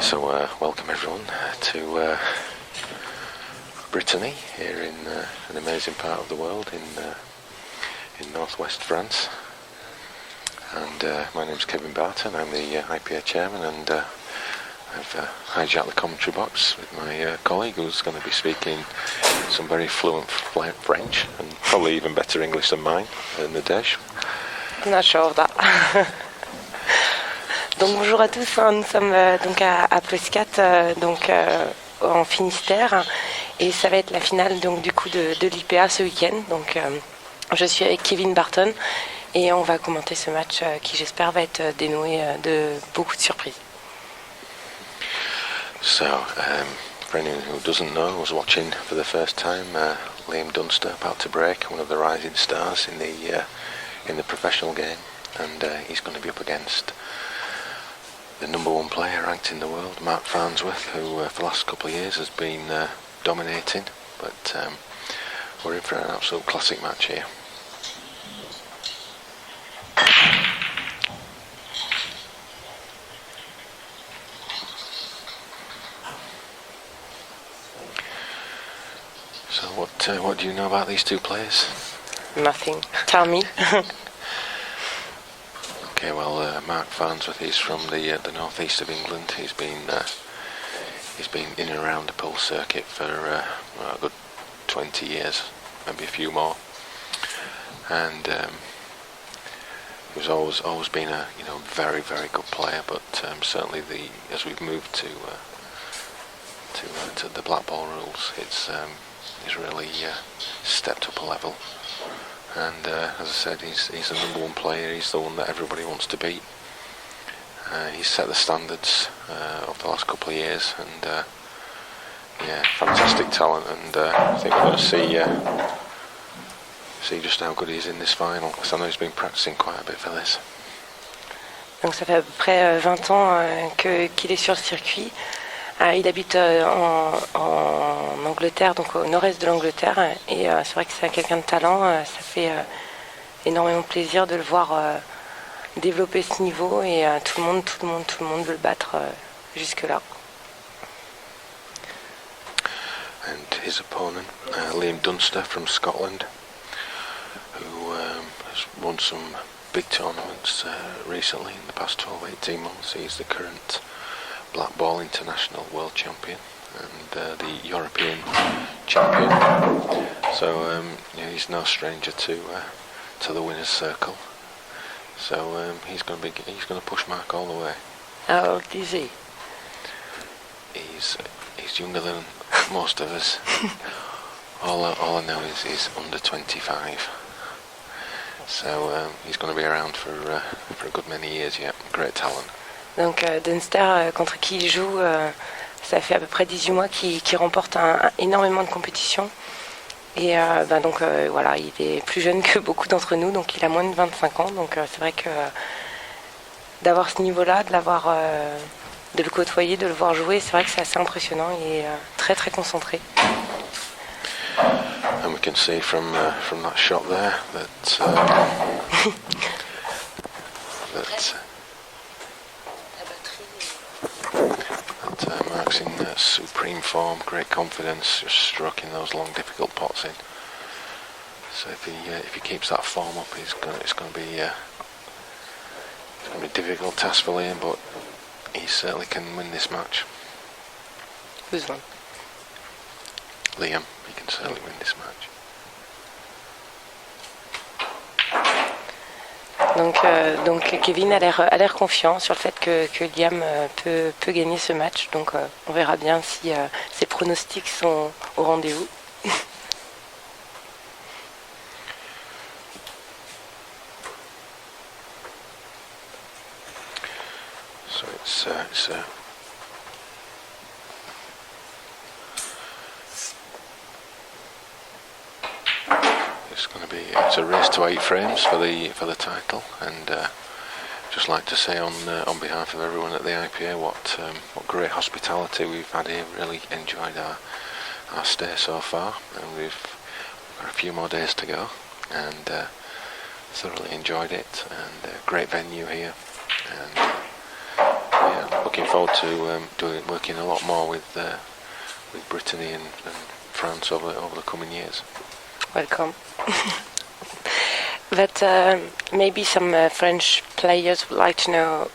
So welcome everyone to Brittany, here in an amazing part of the world in northwest France. And my name's Kevin Barton, I'm the IPA chairman, and I've hijacked the commentary box with my colleague who's going to be speaking some very fluent French, and probably even better English than mine, Nadège. I'm not sure of that. Donc bonjour à tous, nous sommes donc à PLOUESCAT, donc en Finistère, et ça va être la finale donc du coup de l'IPA ce week-end. Donc je suis avec Kevin Barton et on va commenter ce match qui j'espère va être dénoué de beaucoup de surprises. So, for anyone who doesn't know, was watching for the first time, Liam Dunster about to break, one of the rising stars in the professional game, and he's going to be up against the number one player ranked in the world, Mark Farnsworth, who for the last couple of years has been dominating, but we're in for an absolute classic match here. So what do you know about these two players? Nothing. Tell me. Okay, well, Mark Farnsworth is from the northeast of England. He's been in and around the pool circuit for a good 20 years, maybe a few more, and he's always been a very good player. But certainly as we've moved to the black ball rules, he's really stepped up a level. And as I said, he's the number one player. He's the one that everybody wants to beat. He's set the standards of the last couple of years, and fantastic talent. And I think we're going to see just how good he is in this final, because I know he's been practicing quite a bit for this. Donc ça fait à peu près 20 ans qu'il est sur le circuit. Il habite en Angleterre, donc au nord-est de l'Angleterre, et c'est vrai que c'est quelqu'un de talent. Ça fait énormément plaisir de le voir développer ce niveau, et tout le monde veut le battre jusque-là. And his opponent, Liam Dunster from Scotland, who has won some big tournaments recently in the past 12-18 months. He's the current black ball international world champion and the European champion. So he's no stranger to the winners' circle. So he's going to push Mark all the way. How old is he? He's younger than most of us. all I know is he's under 25. So he's going to be around for a good many years yet. Great talent. Donc Dunster, contre qui il joue, ça fait à peu près 18 mois qu'il remporte énormément de compétitions. Et donc voilà, il est plus jeune que beaucoup d'entre nous, donc il a moins de 25 ans. Donc c'est vrai que d'avoir ce niveau-là, de le côtoyer, de le voir jouer, c'est vrai que c'est assez impressionnant. Il est très concentré. And we can see from that shot there that Mark's in supreme form, great confidence, just stroking those long, difficult pots in. So if he keeps that form up, it's going to be a difficult task for Liam, but he certainly can win this match. Who's won? Liam, he can certainly win this match. Donc Kevin a l'air confiant sur le fait que Liam peut gagner ce match. Donc on verra bien si ses pronostics sont au rendez-vous. So it's a race to 8 frames for the title, and just like to say on behalf of everyone at the IPA what great hospitality we've had here. Really enjoyed our stay so far, and we've got a few more days to go, and thoroughly enjoyed it, and great venue here, and looking forward to working a lot more with Brittany and France over the coming years. Welcome. But maybe some French players would like to know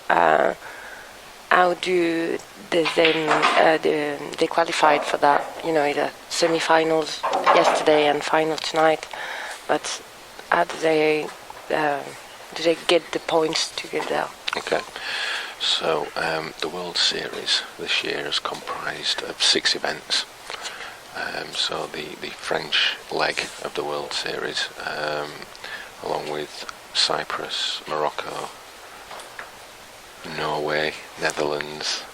how do they qualified for that? You know, the semi-finals yesterday and final tonight. But how do they get the points to get there? Okay. So the World Series this year is comprised of 6 events. So the French leg of the World Series, along with Cyprus, Morocco, Norway, Netherlands,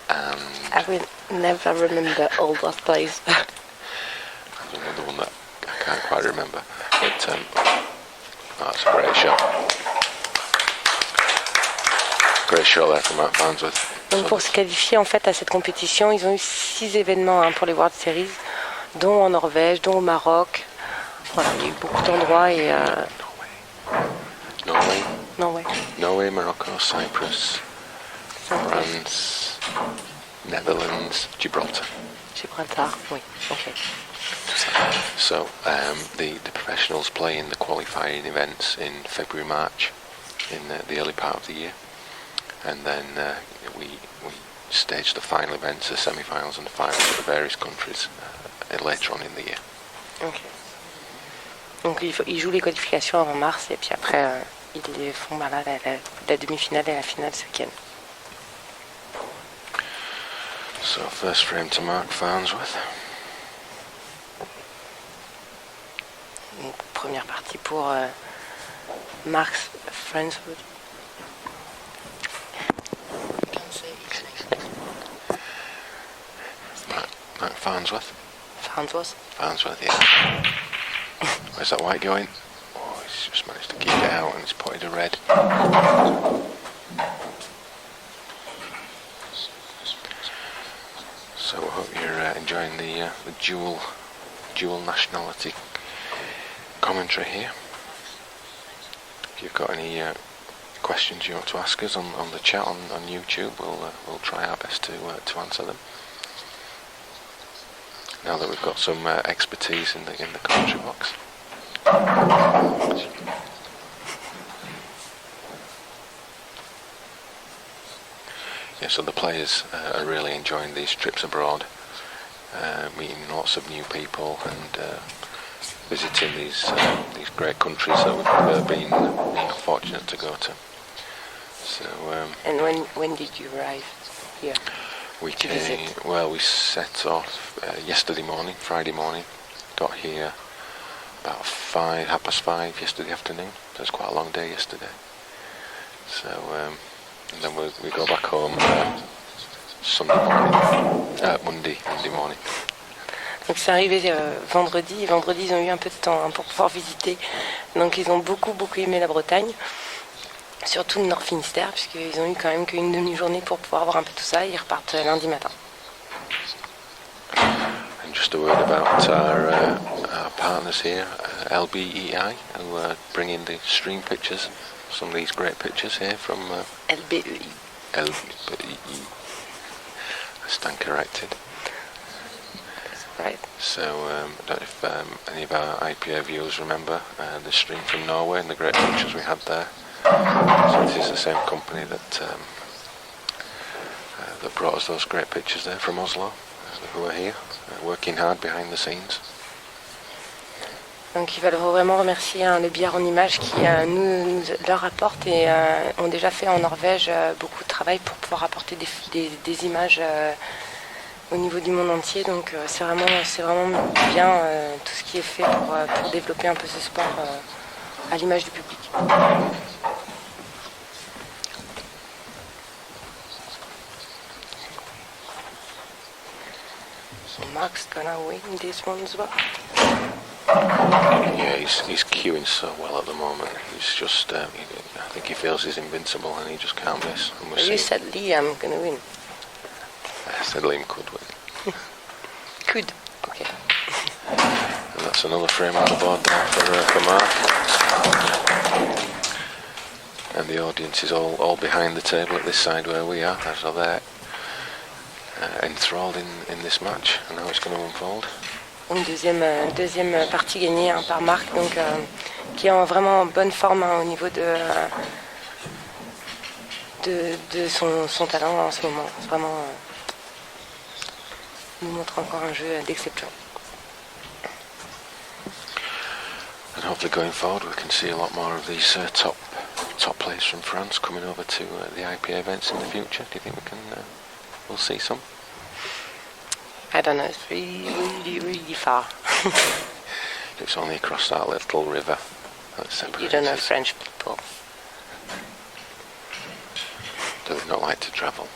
and... I will never remember all those plays. There's another one that I can't quite remember. But that's a great shot. Great shot there from FARNSWORTH. Donc pour se qualifier en fait à cette compétition, ils ont eu 6 événements pour les World Series, dont en Norvège, dont au Maroc. Voilà, il y a eu beaucoup d'endroits et... Norway, Morocco, Cyprus, France, Netherlands, Gibraltar. Gibraltar, oui, ok. So the professionals play in the qualifying events in February, March, in the early part of the year, and then we stage the final events, the semi-finals and the finals for the various countries later on in the year. Ok. Donc ils jouent les qualifications avant mars et puis après ils les font la demi-finale et la finale ce week-end. So first frame to Mark Farnsworth. Donc, première partie pour Mark Farnsworth. Mark Farnsworth. Farnsworth, yeah. Where's that white going? Oh, he's just managed to keep it out and it's potted a red. So I hope you're enjoying the dual nationality commentary here. If you've got any questions you want to ask us on the chat on YouTube, we'll try our best to answer them. Now that we've got some expertise in the commentary box. Yeah, so the players are really enjoying these trips abroad, meeting lots of new people and visiting these great countries that we've been fortunate to go to. So. And when did you arrive here? We set off yesterday morning, Friday morning. Got here about 5:30 yesterday afternoon. So it was quite a long day yesterday. So and then we go back home Monday morning. Donc c'est arrivé vendredi. Vendredi ils ont eu un peu de temps pour pouvoir visiter. Donc ils ont beaucoup aimé la Bretagne. Surtout le Nord Finistère, puisqu'ils ont eu quand même qu'une demi-journée pour pouvoir voir un peu tout ça. Ils repartent lundi matin. And just a word about our partners here, LBEI, who are bringing the stream pictures, some of these great pictures here from... LBEI. LBEI. I stand corrected. Right. So I don't know if any of our IPA viewers remember the stream from Norway and the great pictures we had there. So this is the same company that brought us those great pictures there from Oslo, who are here, working hard behind the scenes. Donc ils veulent vraiment remercier le billard en images qui nous leur apporte et ont déjà fait en Norvège beaucoup de travail pour pouvoir apporter des images au niveau du monde entier. Donc c'est vraiment bien tout ce qui est fait pour développer un peu ce sport à l'image du public. Mark's gonna win this one as well. Yeah, he's queuing so well at the moment. He's just, I think he feels he's invincible and he just can't miss. You said Liam gonna win. I said Liam could win. Could, okay. And that's another frame on the board there for Mark. And and the audience is all behind the table at this side where we are, so they're enthralled in this match, and how it's going to unfold. Donc deuxième partie gagnée par Marc, donc qui est vraiment en bonne forme au niveau de son talent en ce moment. Vraiment, nous montre encore un jeu d'exception. And hopefully going forward we can see a lot more of these top players from France coming over to the IPA events in the future. Do you think we'll see some? I don't know, it's really far. It's only across that little river that separates. You don't know French people. Do they not like to travel?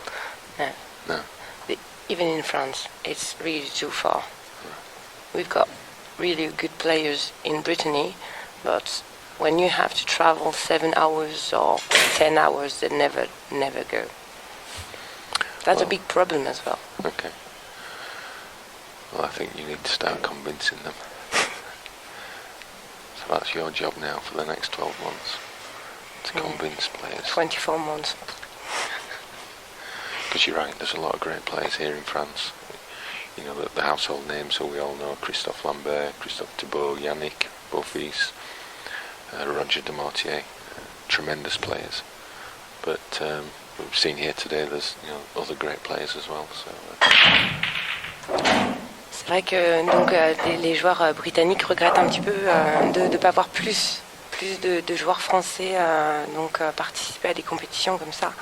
No. Even in France, it's really too far. We've got really good players in Brittany, but when you have to travel 7 hours or 10 hours, they never go. That's a big problem as well. Okay. Well, I think you need to start convincing them. So that's your job now for the next 12 months, to convince players. 24 months. Because you're right, there's a lot of great players here in France. You know, the household names who we all know: Christophe Lambert, Christophe Thibault, Yannick Beaufils, Roger Demortier, tremendous players. But we've seen here today there's other great players as well. So, C'est vrai que donc, les joueurs britanniques regrettent un petit peu de ne pas avoir plus de joueurs français participer à des compétitions comme ça.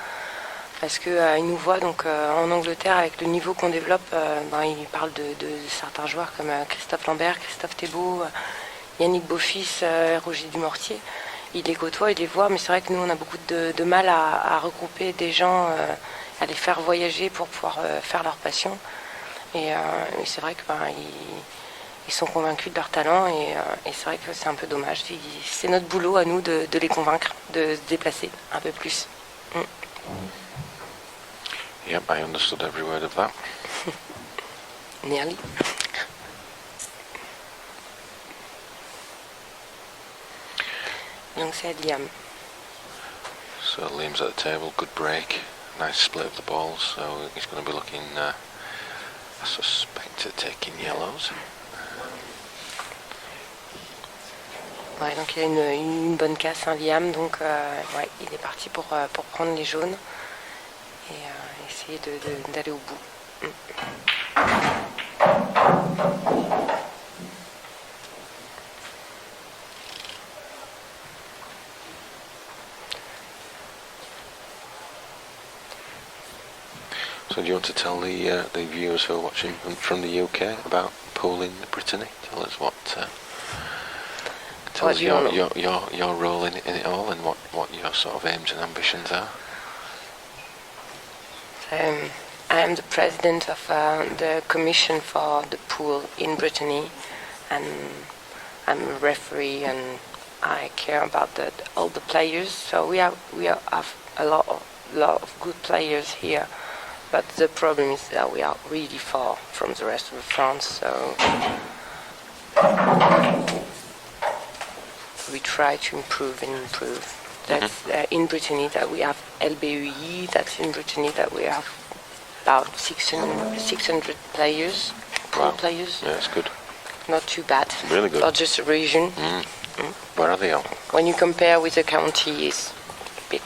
Parce qu'ils nous voient donc, en Angleterre, avec le niveau qu'on développe, ils parlent de certains joueurs comme Christophe Lambert, Christophe Thibault, Yannick Beaufils, Roger Dumortier. Ils les côtoient, ils les voient, mais c'est vrai que nous on a beaucoup de mal à regrouper des gens, à les faire voyager pour pouvoir faire leur passion. Et c'est vrai que ils sont convaincus de leur talent et c'est vrai que c'est un peu dommage. C'est notre boulot à nous de les convaincre, de se déplacer un peu plus. Yep, I understood every word of that. Nearly. Donc c'est à Liam. So Liam's at the table, good break, nice split of the balls, so he's going to be looking, I suspect, to taking yellows. Ouais, donc il a une bonne casse, Liam, donc ouais, il est parti pour prendre les jaunes et essayer d'aller au bout. So do you want to tell the viewers who are watching from the UK about pooling Brittany? Tell us tell us your role in it all, and what your sort of aims and ambitions are. I am the president of the commission for the pool in Brittany, and I'm a referee, and I care about all the players. So we have a lot of good players here. But the problem is that we are really far from the rest of France, so we try to improve. That's in Brittany that we have LDB, that's in Brittany that we have about 600 players, pool players. Yeah, that's good. Not too bad. Really good. Not just a region. Where are they all? When you compare with the county, it's a bit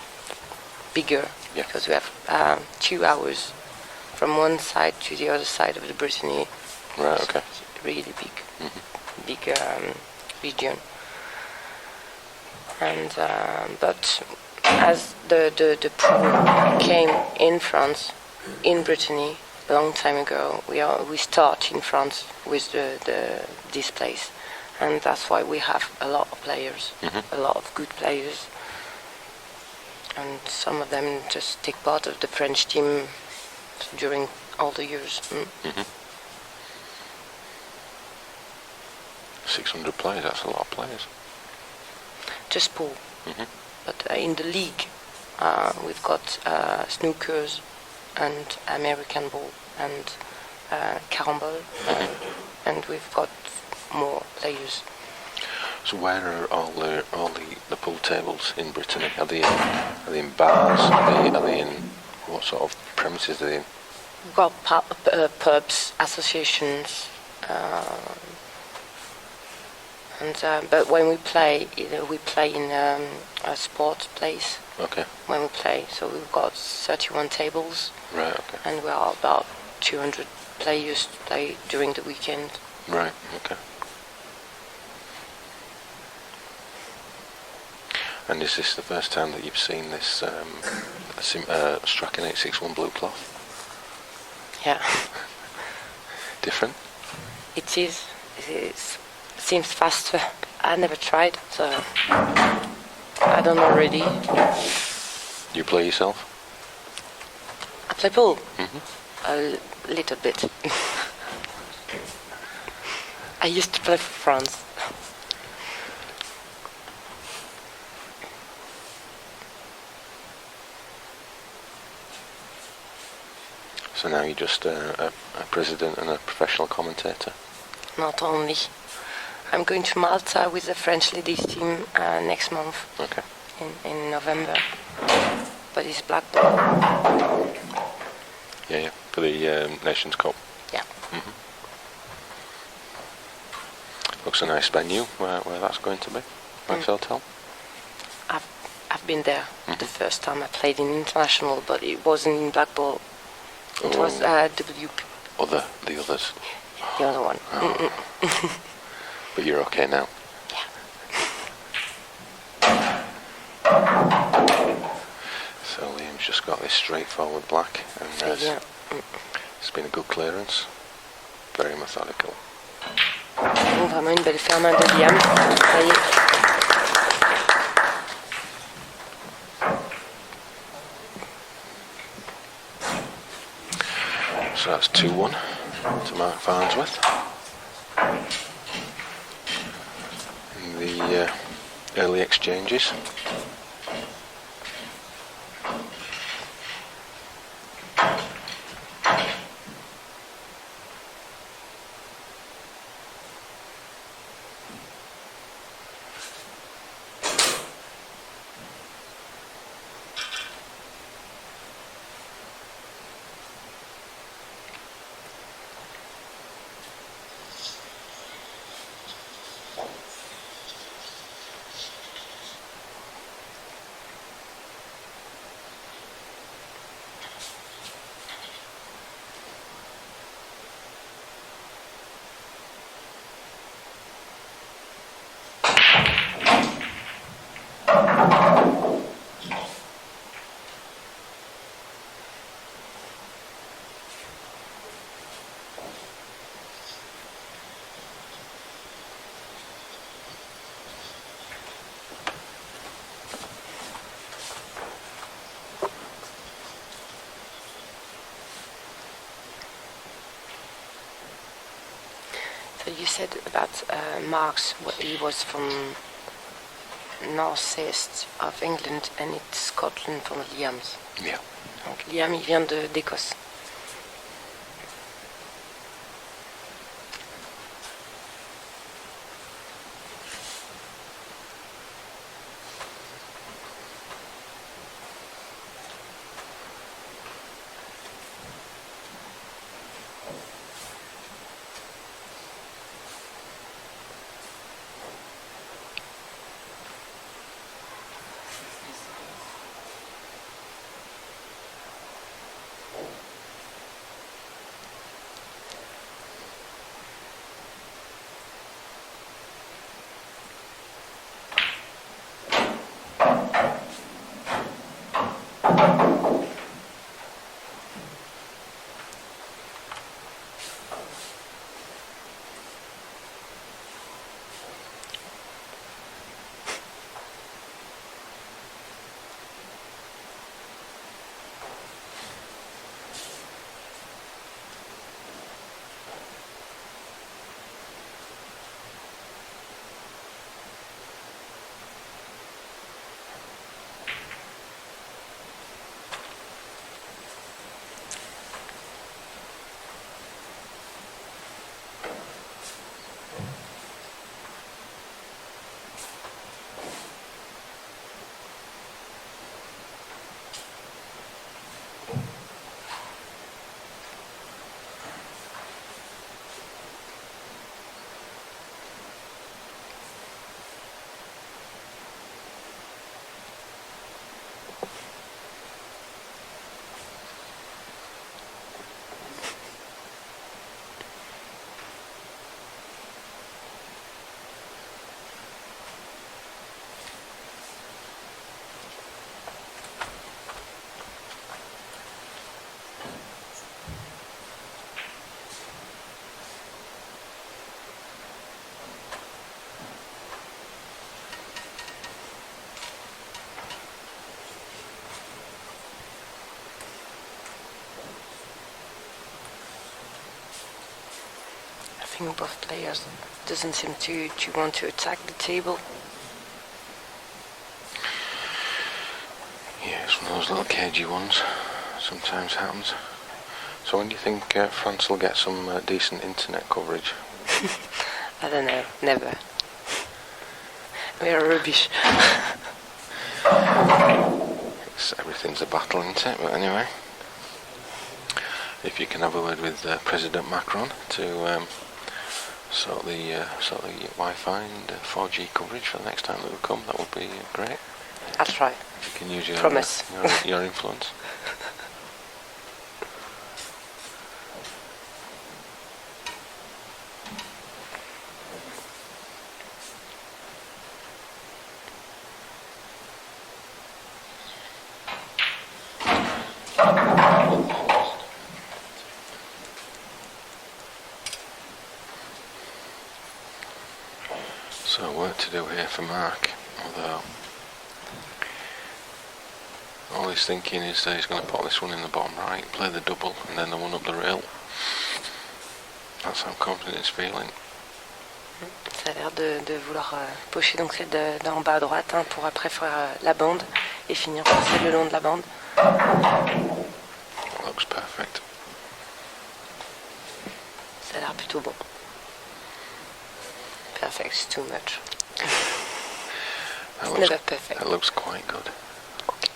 bigger. Yeah. Because we have 2 hours from one side to the other side of the Brittany. Right, okay. It's really big region. And but as the pool came in France, in Brittany, a long time ago, we start in France with this place, and that's why we have a lot of players, a lot of good players. And some of them just take part of the French team during all the years. 600 players, that's a lot of players. Just pool. But in the league, we've got snookers and American ball and carambole, and we've got more players. So where are all the pool tables in Brittany? Are they in bars? Are they in what sort of premises are they in? We've got pubs, associations, but when we play, we play in a sports place. Okay. When we play, so we've got 31 tables. Right. Okay. And we are about 200 players to play during the weekend. Right. Okay. And is this the first time that you've seen this Strachan 861 blue cloth? Yeah. Different? It is. It seems faster. I never tried, so I don't know really. You play yourself? I play pool. Mm-hmm. A little bit. I used to play for France. So now you're just a president and a professional commentator? Not only. I'm going to Malta with the French ladies team next month. Okay. In November. But it's black ball. Yeah, for the Nations Cup. Yeah. Mm-hmm. Looks a nice venue where that's going to be. Nice hotel. I've been there the first time I played in international, but it wasn't in black ball. It was WP. The others. The other one. Oh. But you're okay now. Yeah. So Liam's just got this straightforward black, and Yeah. it's been a good clearance. Very methodical. Vraiment une belle ferme de Liam. Ça y est. So that's 2-1 to Mark Farnsworth. In the early exchanges. So you said about Mark's, he was from northeast of England and it's Scotland from Liam's. Yeah. Donc Liam, il vient d'Écosse. think both players doesn't seem to want to attack the table. Yeah, it's one of those little cagey ones. Sometimes happens. So when do you think France will get some decent internet coverage? I don't know, never. We are rubbish. Everything's a battle, isn't it? But anyway, if you can have a word with President Macron to sort the Wi-Fi and 4G coverage for the next time that we come, that would be great. I'll try. You can use your Promise. Your influence. So work to do here for Mark, although all he's thinking is that he's going to put this one in the bottom right, play the double and then the one up the rail. That's how confident he's feeling. Ça a l'air de vouloir pocher donc celle d'en bas à droite pour après faire la bande et finir par celle le long de la bande. Looks perfect. Ça a l'air plutôt bon. Perfect is too much. It's never perfect. That looks quite good. Okay.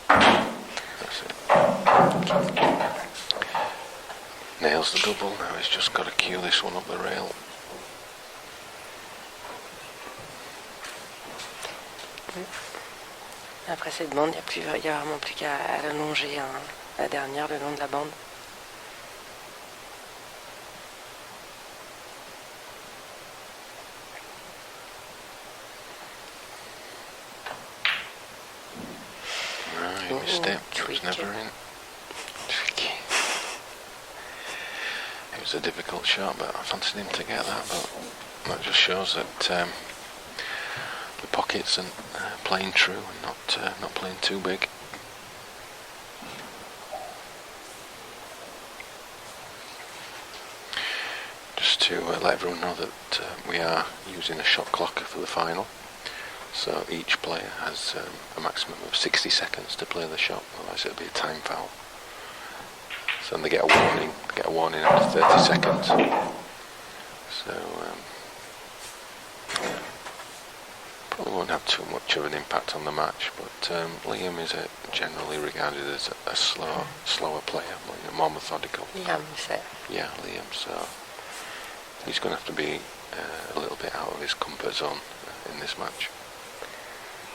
That's it. Nails the double, now he's just got to cue this one up the rail. Après cette bande, il y a vraiment plus qu'à l'allonger la dernière le long de la bande. He missed it. It was never in. Tricky. It was a difficult shot, but I fancied him to get that. But that just shows that the pockets and playing true and not playing too big. Just to let everyone know that we are using a shot clock for the final. So each player has a maximum of 60 seconds to play the shot, otherwise it'll be a time foul. So then they get a warning after 30 seconds. So probably won't have too much of an impact on the match, but Liam is generally regarded as a slower player, more methodical. Liam, you say? Yeah, Liam, so he's going to have to be a little bit out of his comfort zone in this match.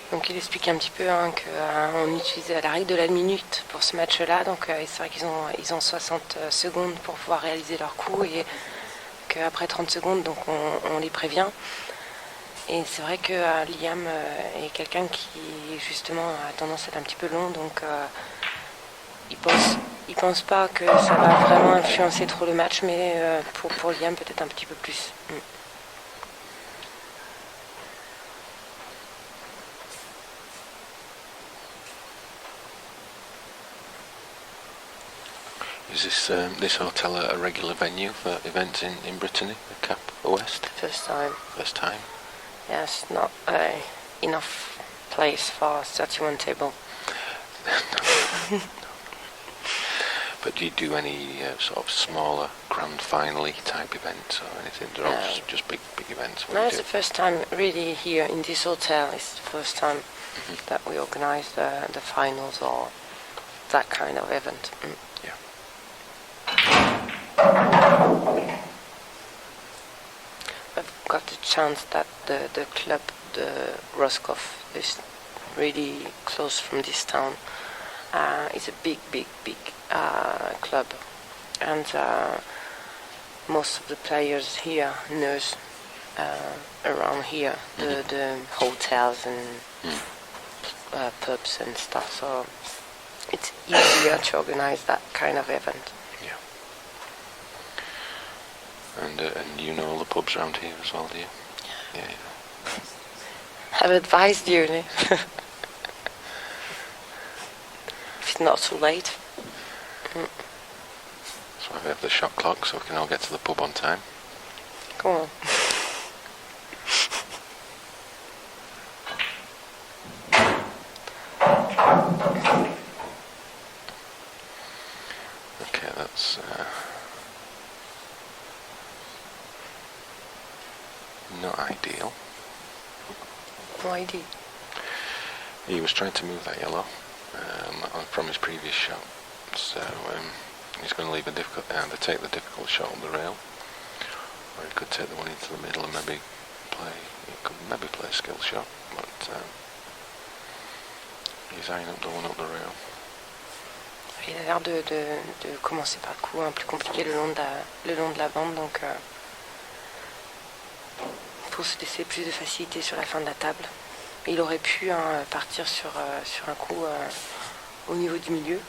Donc il explique un petit peu qu'on utilisait la règle de la minute pour ce match-là, donc c'est vrai qu'ils ont 60 secondes pour pouvoir réaliser leur coup et qu'après 30 secondes, donc on les prévient. Et c'est vrai que Liam est quelqu'un qui justement a tendance à être un petit peu long, donc il pense pas que ça va vraiment influencer trop le match, mais pour Liam peut-être un petit peu plus. Is this hotel a regular venue for events in Brittany, the Cap West? First time. First time. Yes, not enough place for 31 table. No. But do you do any sort of smaller grand finale type events or anything? They're all just big events. No, it's the first time really here in this hotel. It's the first time that we organize the finals or that kind of event. Yeah. I've got the chance that the club, the Roscoff, is really close from this town. It's a big club, and most of the players here knows around here the hotels and pubs and stuff, so it's easier to organize that kind of event. Yeah. And you know all the pubs around here as well, do you? Yeah. I've advised you, if it's not too late. That's why we have the shot clock, so we can all get to the pub on time. Come on. Okay, that's not ideal. No idea. He was trying to move that yellow from his previous shot, so he's going to leave either take the difficult shot on the rail, or he could take the one into the middle and maybe play a skill shot, but he's eyeing up the one up the rail. Il a l'air de commencer par le coup plus compliqué le long de la bande, donc pour se laisser plus de facilité sur la fin de la table. Il aurait pu partir sur un coup au niveau du milieu.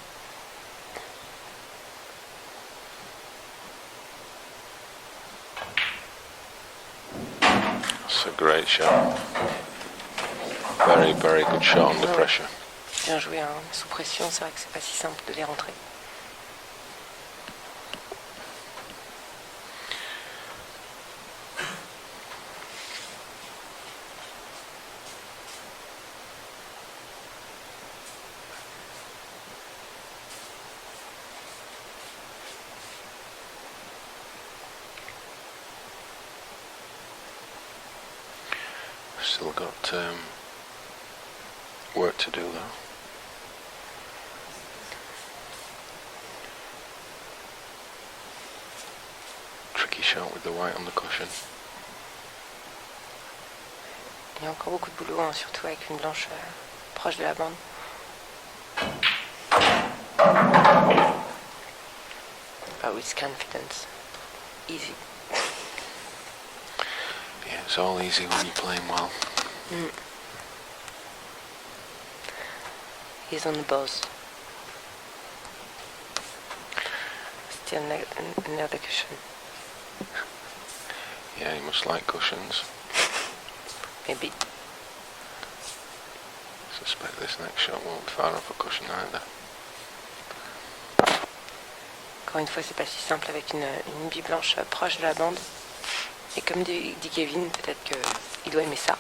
It's a great shot. Very, very good shot under pressure. Bien joué, hein. Sous pression, c'est vrai que c'est pas si simple de les rentrer. Still got work to do though. Tricky shot with the white on the cushion. Il y a encore beaucoup de boulot, hein, surtout avec une blanche proche de la bande. But with confidence. Easy. Yeah, it's all easy when you're playing well. He's on the buzz. Still another cushion. Yeah, you must like cushions. Maybe. Suspect this next shot won't be far off a cushion either. Encore une fois, c'est pas si simple avec une bille blanche proche de la bande. Et comme dit Kevin, peut-être qu'il doit aimer ça.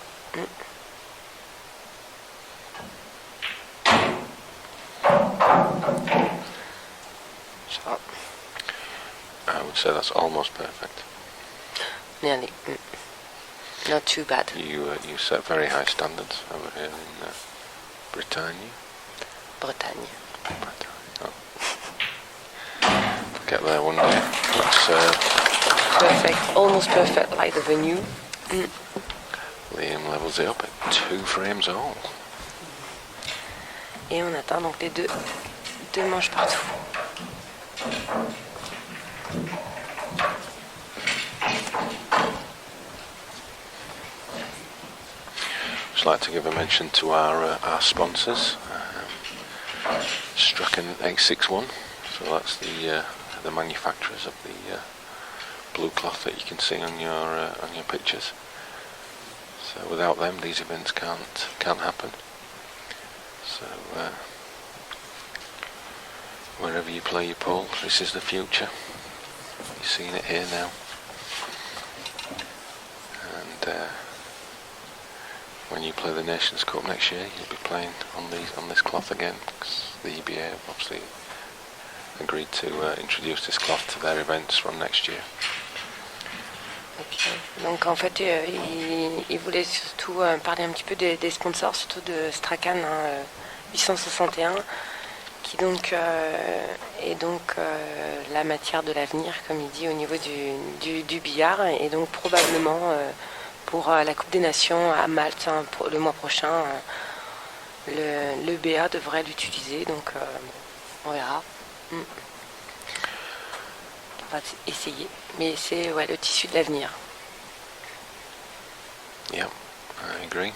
Shot. I would say that's almost perfect. Nearly. Not too bad. You set very high standards over here in Bretagne. Bretagne. Oh. Get there one day. Perfect. Almost perfect like the venue. Liam levels it up at 2 frames all. Et on atteint donc les deux manches partout. Just like to give a mention to our sponsors. Strachan 861. So that's the manufacturers of the blue cloth that you can see on your pictures. So without them, these events can't happen. So wherever you play your pool, this is the future. You're seeing it here now. And when you play the Nations Cup next year, you'll be playing on this cloth again, because the IPA have obviously agreed to introduce this cloth to their events from next year. Okay. Donc en fait, il voulait surtout parler un petit peu des sponsors, surtout de Strachan 861, qui donc est donc la matière de l'avenir, comme il dit, au niveau du billard, et donc probablement pour la Coupe des Nations à Malte le mois prochain, le BA devrait l'utiliser, donc on verra. On va essayer, mais c'est le tissu de l'avenir. Yeah, I agree.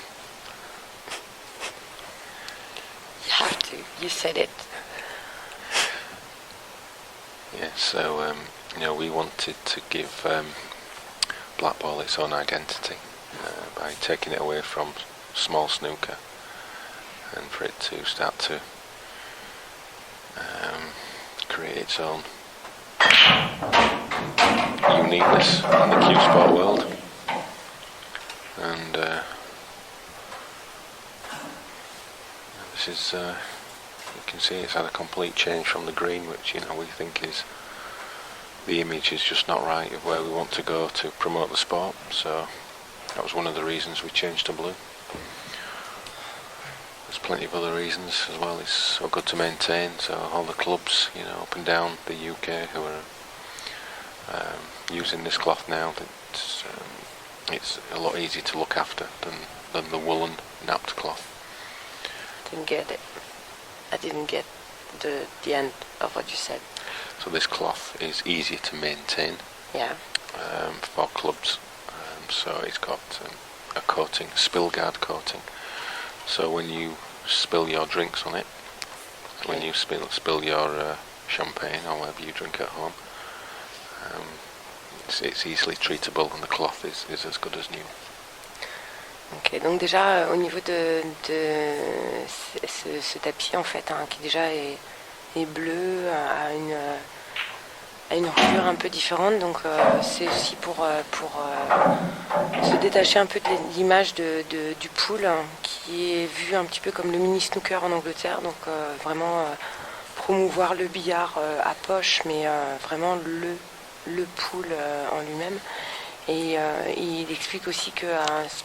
You have to. You said it. Yeah, so we wanted to give black ball its own identity by taking it away from small snooker, and for it to start to create its own uniqueness in the cue sport world, and this is you can see it's had a complete change from the green, which we think is the image is just not right of where we want to go to promote the sport. So that was one of the reasons we changed to blue. There's plenty of other reasons as well. It's so good to maintain, so all the clubs up and down the UK who are using this cloth now, it's a lot easier to look after than the woolen napped cloth. Didn't get it. I didn't get the end of what you said. So this cloth is easier to maintain, yeah, for clubs. So it's got a coating, spill guard coating. So when you spill your drinks on it, when you spill your champagne or whatever you drink at home, it's easily treatable, and the cloth is as good as new. Ok, donc déjà au niveau de ce tapis en fait, qui déjà est bleu, a une reliure un peu différente, donc c'est aussi pour se détacher un peu de l'image du pool, qui est vu un petit peu comme le mini snooker en Angleterre, donc vraiment promouvoir le billard à poche, mais vraiment le pool en lui-même. Et il explique aussi que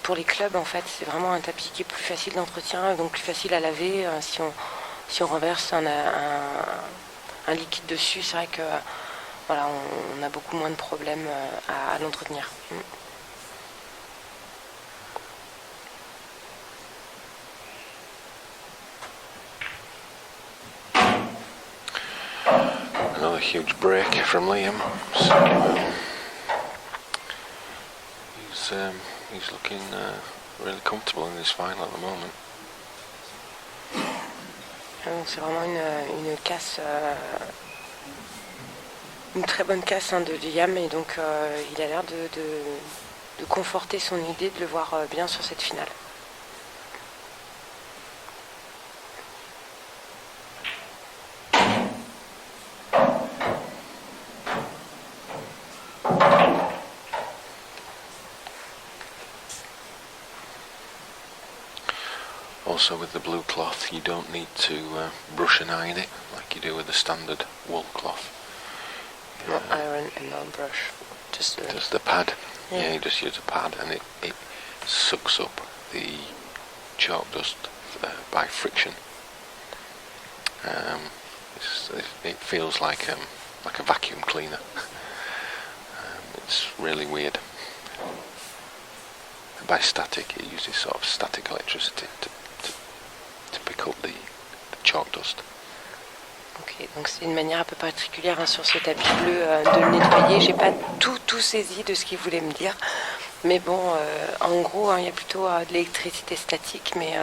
pour les clubs, en fait, c'est vraiment un tapis qui est plus facile d'entretien, donc plus facile à laver. Si on renverse un liquide dessus, c'est vrai que voilà, on a beaucoup moins de problèmes à l'entretenir. Another huge break from Liam. So, he's looking really comfortable in this final at the moment. C'est vraiment une casse, une très bonne casse de Liam, et donc il a l'air de conforter son idée de le voir bien sur cette finale. Also, with the blue cloth, you don't need to brush and iron it like you do with the standard wool cloth. No iron and no brush. Just the pad. Yeah, you just use a pad, and it sucks up the chalk dust by friction. It feels like a vacuum cleaner. It's really weird. By static, it uses sort of static electricity to pick up the chalk dust. Ok, donc c'est une manière un peu particulière sur ce tapis bleu de le nettoyer. J'ai pas tout saisi de ce qu'il voulait me dire, mais bon, en gros, il y a plutôt de l'électricité statique, mais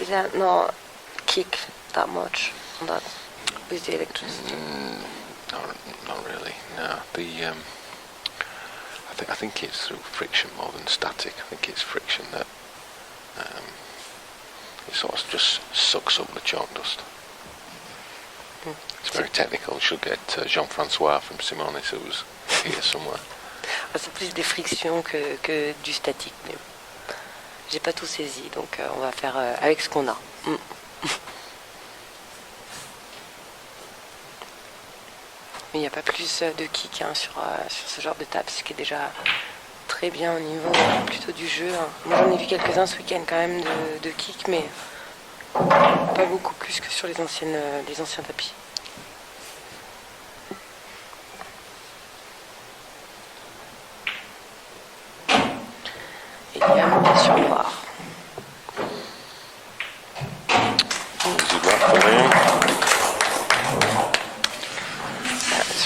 is that not kick that much on that with the electricity? Not really. No, I think it's through friction more than static. I think it's friction that it sort of just sucks up the chalk dust. It's very technical. You should get Jean-François from Simonis, who's here somewhere. C'est plus des frictions que du statique, mais j'ai pas tout saisi, donc on va faire avec ce qu'on a. Mais il n'y a pas plus de kick sur ce genre de table, ce qui est déjà très bien au niveau plutôt du jeu. Moi j'en ai vu quelques-uns ce week-end quand même de kick, mais pas beaucoup plus que sur les anciens tapis. Et Liam est sur noir. Easy black for Liam.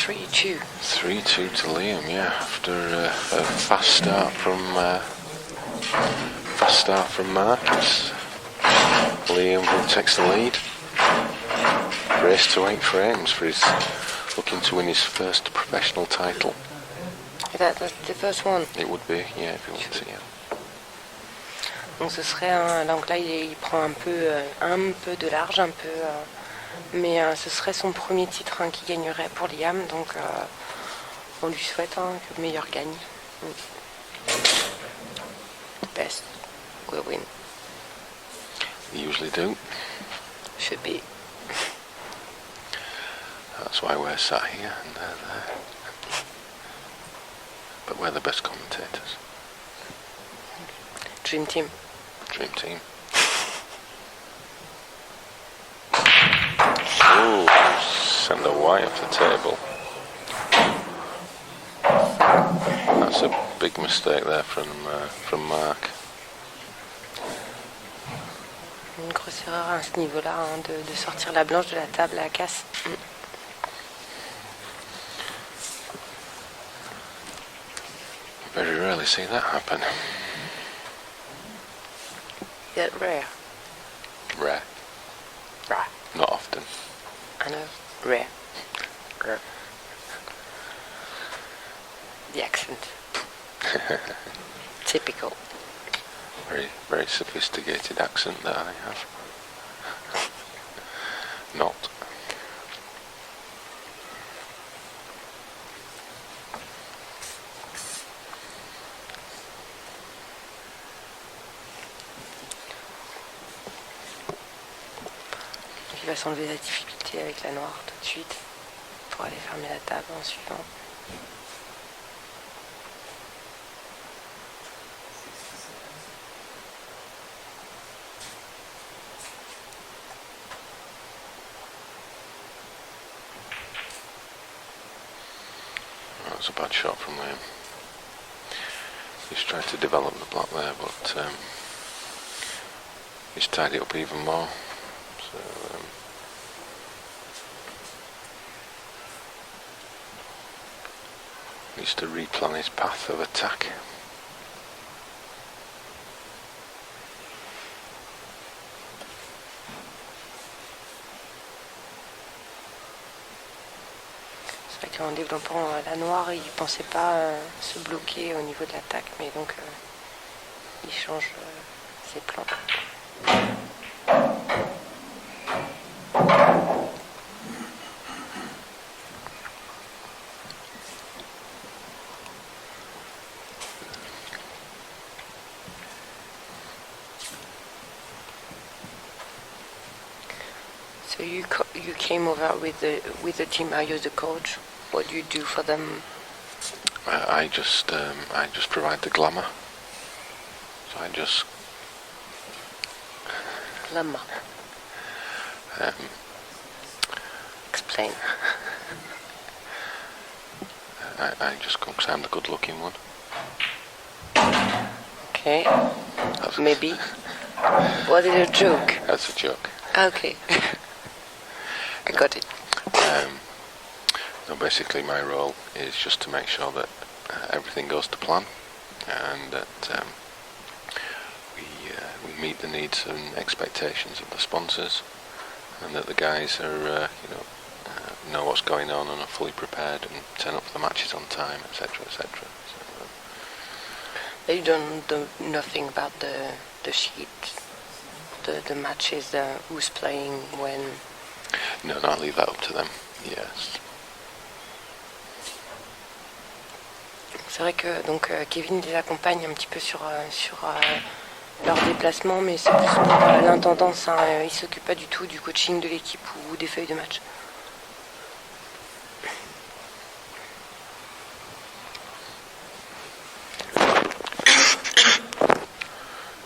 3-2. 3-2 to Liam, yeah, after a fast start from Marcus. Liam who takes the lead. Race to 8 frames for his looking to win his first professional title. That's the first one. It would be, yeah, if he wants it, yeah. Donc ce serait donc là il prend un peu de large, un peu Mais ce serait son premier titre qui gagnerait pour Liam, donc on lui souhaite que le meilleur gagne. The best will win. They usually do. Should be. That's why we're sat here and they're there. But we're the best commentators. Dream team. Dream team. Oh, send a wide off the table. That's a big mistake there from Mark. Une grosse erreur à ce niveau-là, de sortir la blanche de la table à la casse. Very rarely see that happen. Yeah, rare. Rare. Rare. Not often. I know. Rare. Rare. The accent. Typical. Very, very sophisticated accent that I have. Not. Donc il va s'enlever la difficulté avec la noire tout de suite pour aller fermer la table en suivant. That's a bad shot from Liam. He's tried to develop the black there, but he's tied it up even more. So needs to replan his path of attack. C'est vrai qu'en développant la noire, il pensait pas se bloquer au niveau de l'attaque, mais donc il change ses plans. So you came over with the team. Are you the coach? What do you do for them? I just provide the glamour. So I just Glamour. Explain. I just come because I'm the good-looking one. Okay. Maybe. Was it a joke? That's a joke. Okay. I got it. No, basically my role is just to make sure that everything goes to plan, and that we meet the needs and expectations of the sponsors, and that the guys are know what's going on and are fully prepared and turn up for the matches on time, etc., etc. So, You don't do nothing about the sheet, the matches, who's playing when. no, I leave that up to them. Yes. C'est vrai que donc Kevin les accompagne un petit peu sur leur déplacement, mais c'est plus pour l'intendance. Il s'occupe pas du tout du coaching de l'équipe ou des feuilles de match.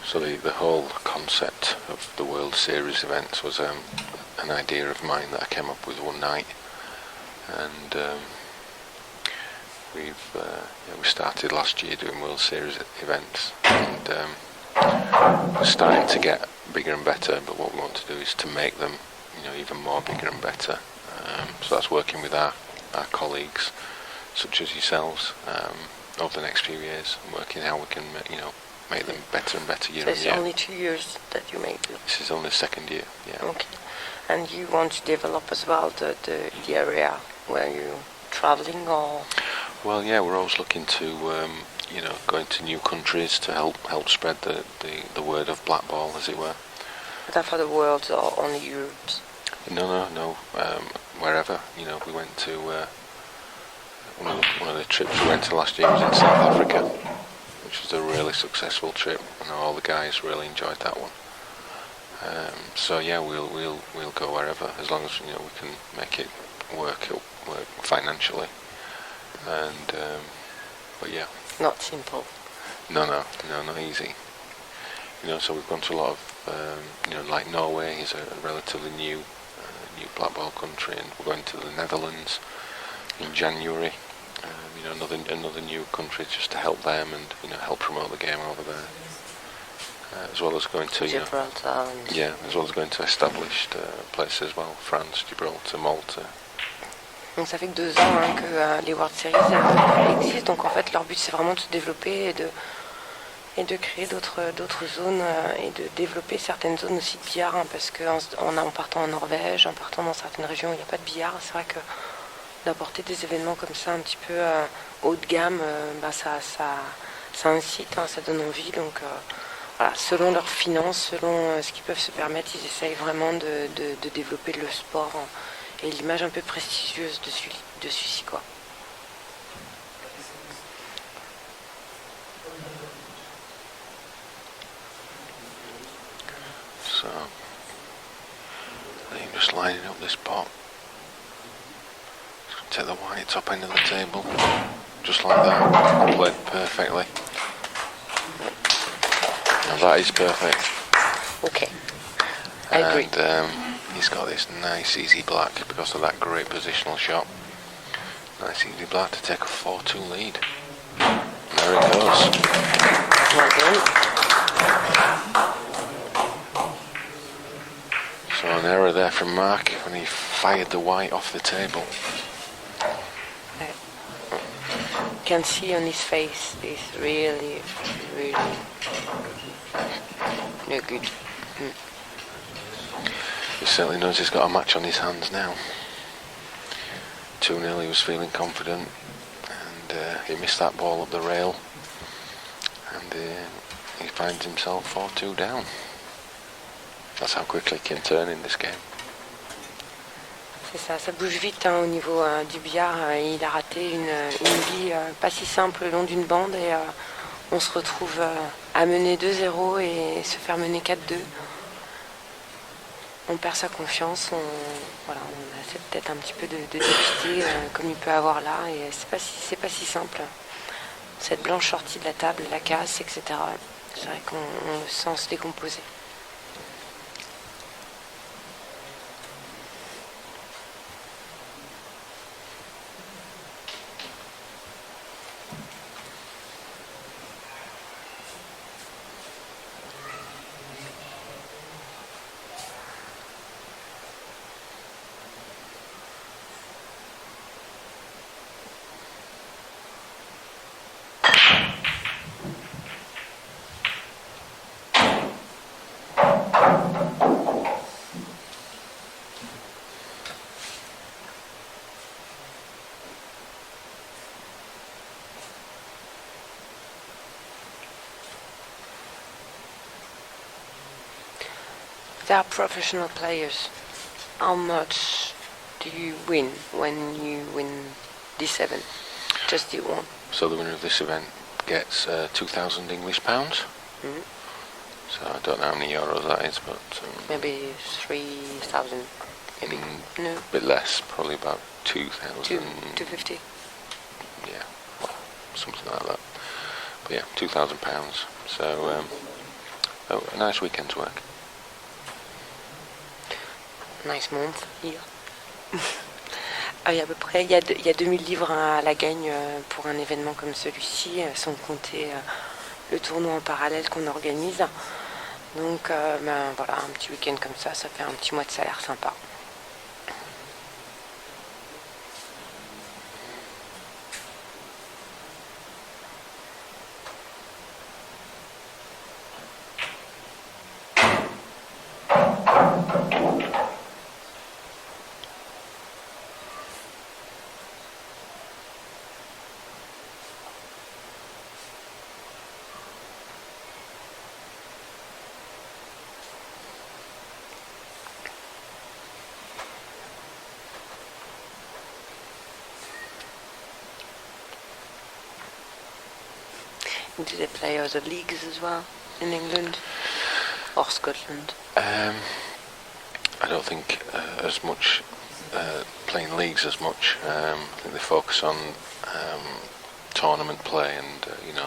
So the whole concept of the World Series events was an idea of mine that I came up with one night, and we started last year doing World Series events, and we're starting to get bigger and better. But what we want to do is to make them, even more bigger and better. So that's working with our colleagues, such as yourselves, over the next few years, and working how we can, make them better and better year on It's year. only 2 years that you make it. This is only the second year, yeah. Okay. And you want to develop as well the area where you're traveling, or? Well, yeah, we're always looking to, go into new countries to help spread the word of black ball, as it were. Is that for the world or only Europe? No. Wherever, we went to one of the trips we went to last year was in South Africa, which was a really successful trip. I know all the guys really enjoyed that one. So yeah, we'll go wherever as long as we can make it work financially. And but yeah. Not simple. No, not easy. So we've gone to a lot of like Norway is a relatively new black ball country, and we're going to the Netherlands in January. Another new country just to help them and help promote the game over there. As well as going to Gibraltar. As well as going to established places as well, France, Gibraltar, Malta. Donc ça fait que 2 ans que les World Series existent. Donc en fait leur but c'est vraiment de se développer et de créer d'autres zones et de développer certaines zones aussi de billard, parce que en partant en Norvège, en partant dans certaines régions où il n'y a pas de billard, c'est vrai que d'apporter des événements comme ça un petit peu haut de gamme, ça incite, ça donne envie. Donc voilà, selon leurs finances, selon ce qu'ils peuvent se permettre, ils essayent vraiment de développer le sport et l'image un peu prestigieuse de celui-ci, quoi. So, I'm just lining up this pot. Take the white top end of the table, just like that, played perfectly. Now that is perfect. Okay, I agree. And he's got this nice easy black because of that great positional shot. Nice easy black to take a 4-2 lead. And there it goes. Well done. So an error there from Mark when he fired the white off the table. You can see on his face, he's really no good. He certainly knows he's got a match on his hands now. 2-0, he was feeling confident, and he missed that ball up the rail, and he finds himself 4-2 down. That's how quickly he can turn in this game. C'est ça, ça bouge vite au niveau du billard. Il a raté une bille pas si simple le long d'une bande, et on se retrouve à mener 2-0 et se faire mener 4-2. On perd sa confiance, on a cette tête un petit peu de dépité comme il peut avoir là, et c'est pas si simple. Cette blanche sortie de la table, la casse, etc. C'est vrai qu'on le sent se décomposer. They are professional players. How much do you win when you win this event? Just the one. So the winner of this event gets 2,000 English pounds. Mm-hmm. So I don't know how many euros that is, but maybe 3,000. Maybe no. A bit less, probably about 2,000. 250. Yeah, well, something like that. But yeah, £2,000. So a nice weekend's work. Nice month here. Il y a à peu près, il y a 2000 livres à la gagne pour un événement comme celui-ci, sans compter le tournoi en parallèle qu'on organise. Donc voilà, un petit week-end comme ça fait un petit mois de salaire sympa. Do they play other leagues as well in England or Scotland? I don't think as much playing leagues as much. I think they focus on tournament play and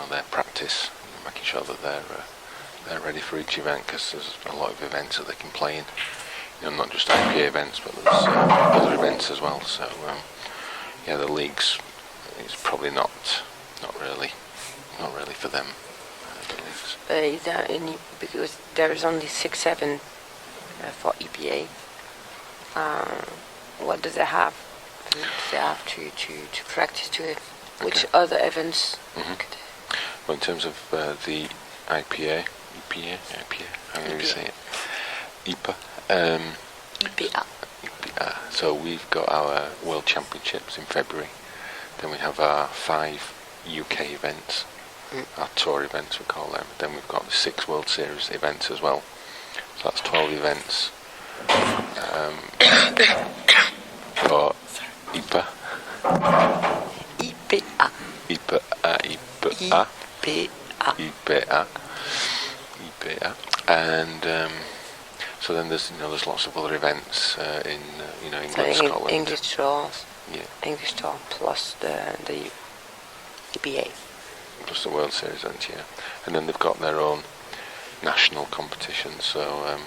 their practice, making sure that they're ready for each event, because there's a lot of events that they can play in. Not just IPA events, but there's other events as well. So the leagues is probably not really for them. The leagues. Is there any, because there is only 6-7 for EPA? What do they have? Do they have to practice to it? Which other events? Well, in terms of the IPA, how do you say it? IPA. IPA. So we've got our World Championships in February. Then we have our 5 UK events, our tour events we call them. Then we've got the 6 World Series events as well. So that's 12 events for IPA. IPA. And so then there's lots of other events in England, so Scotland. English tours. Yeah. English tour plus the EPA. Plus the World Series event, yeah. And then they've got their own national competitions. So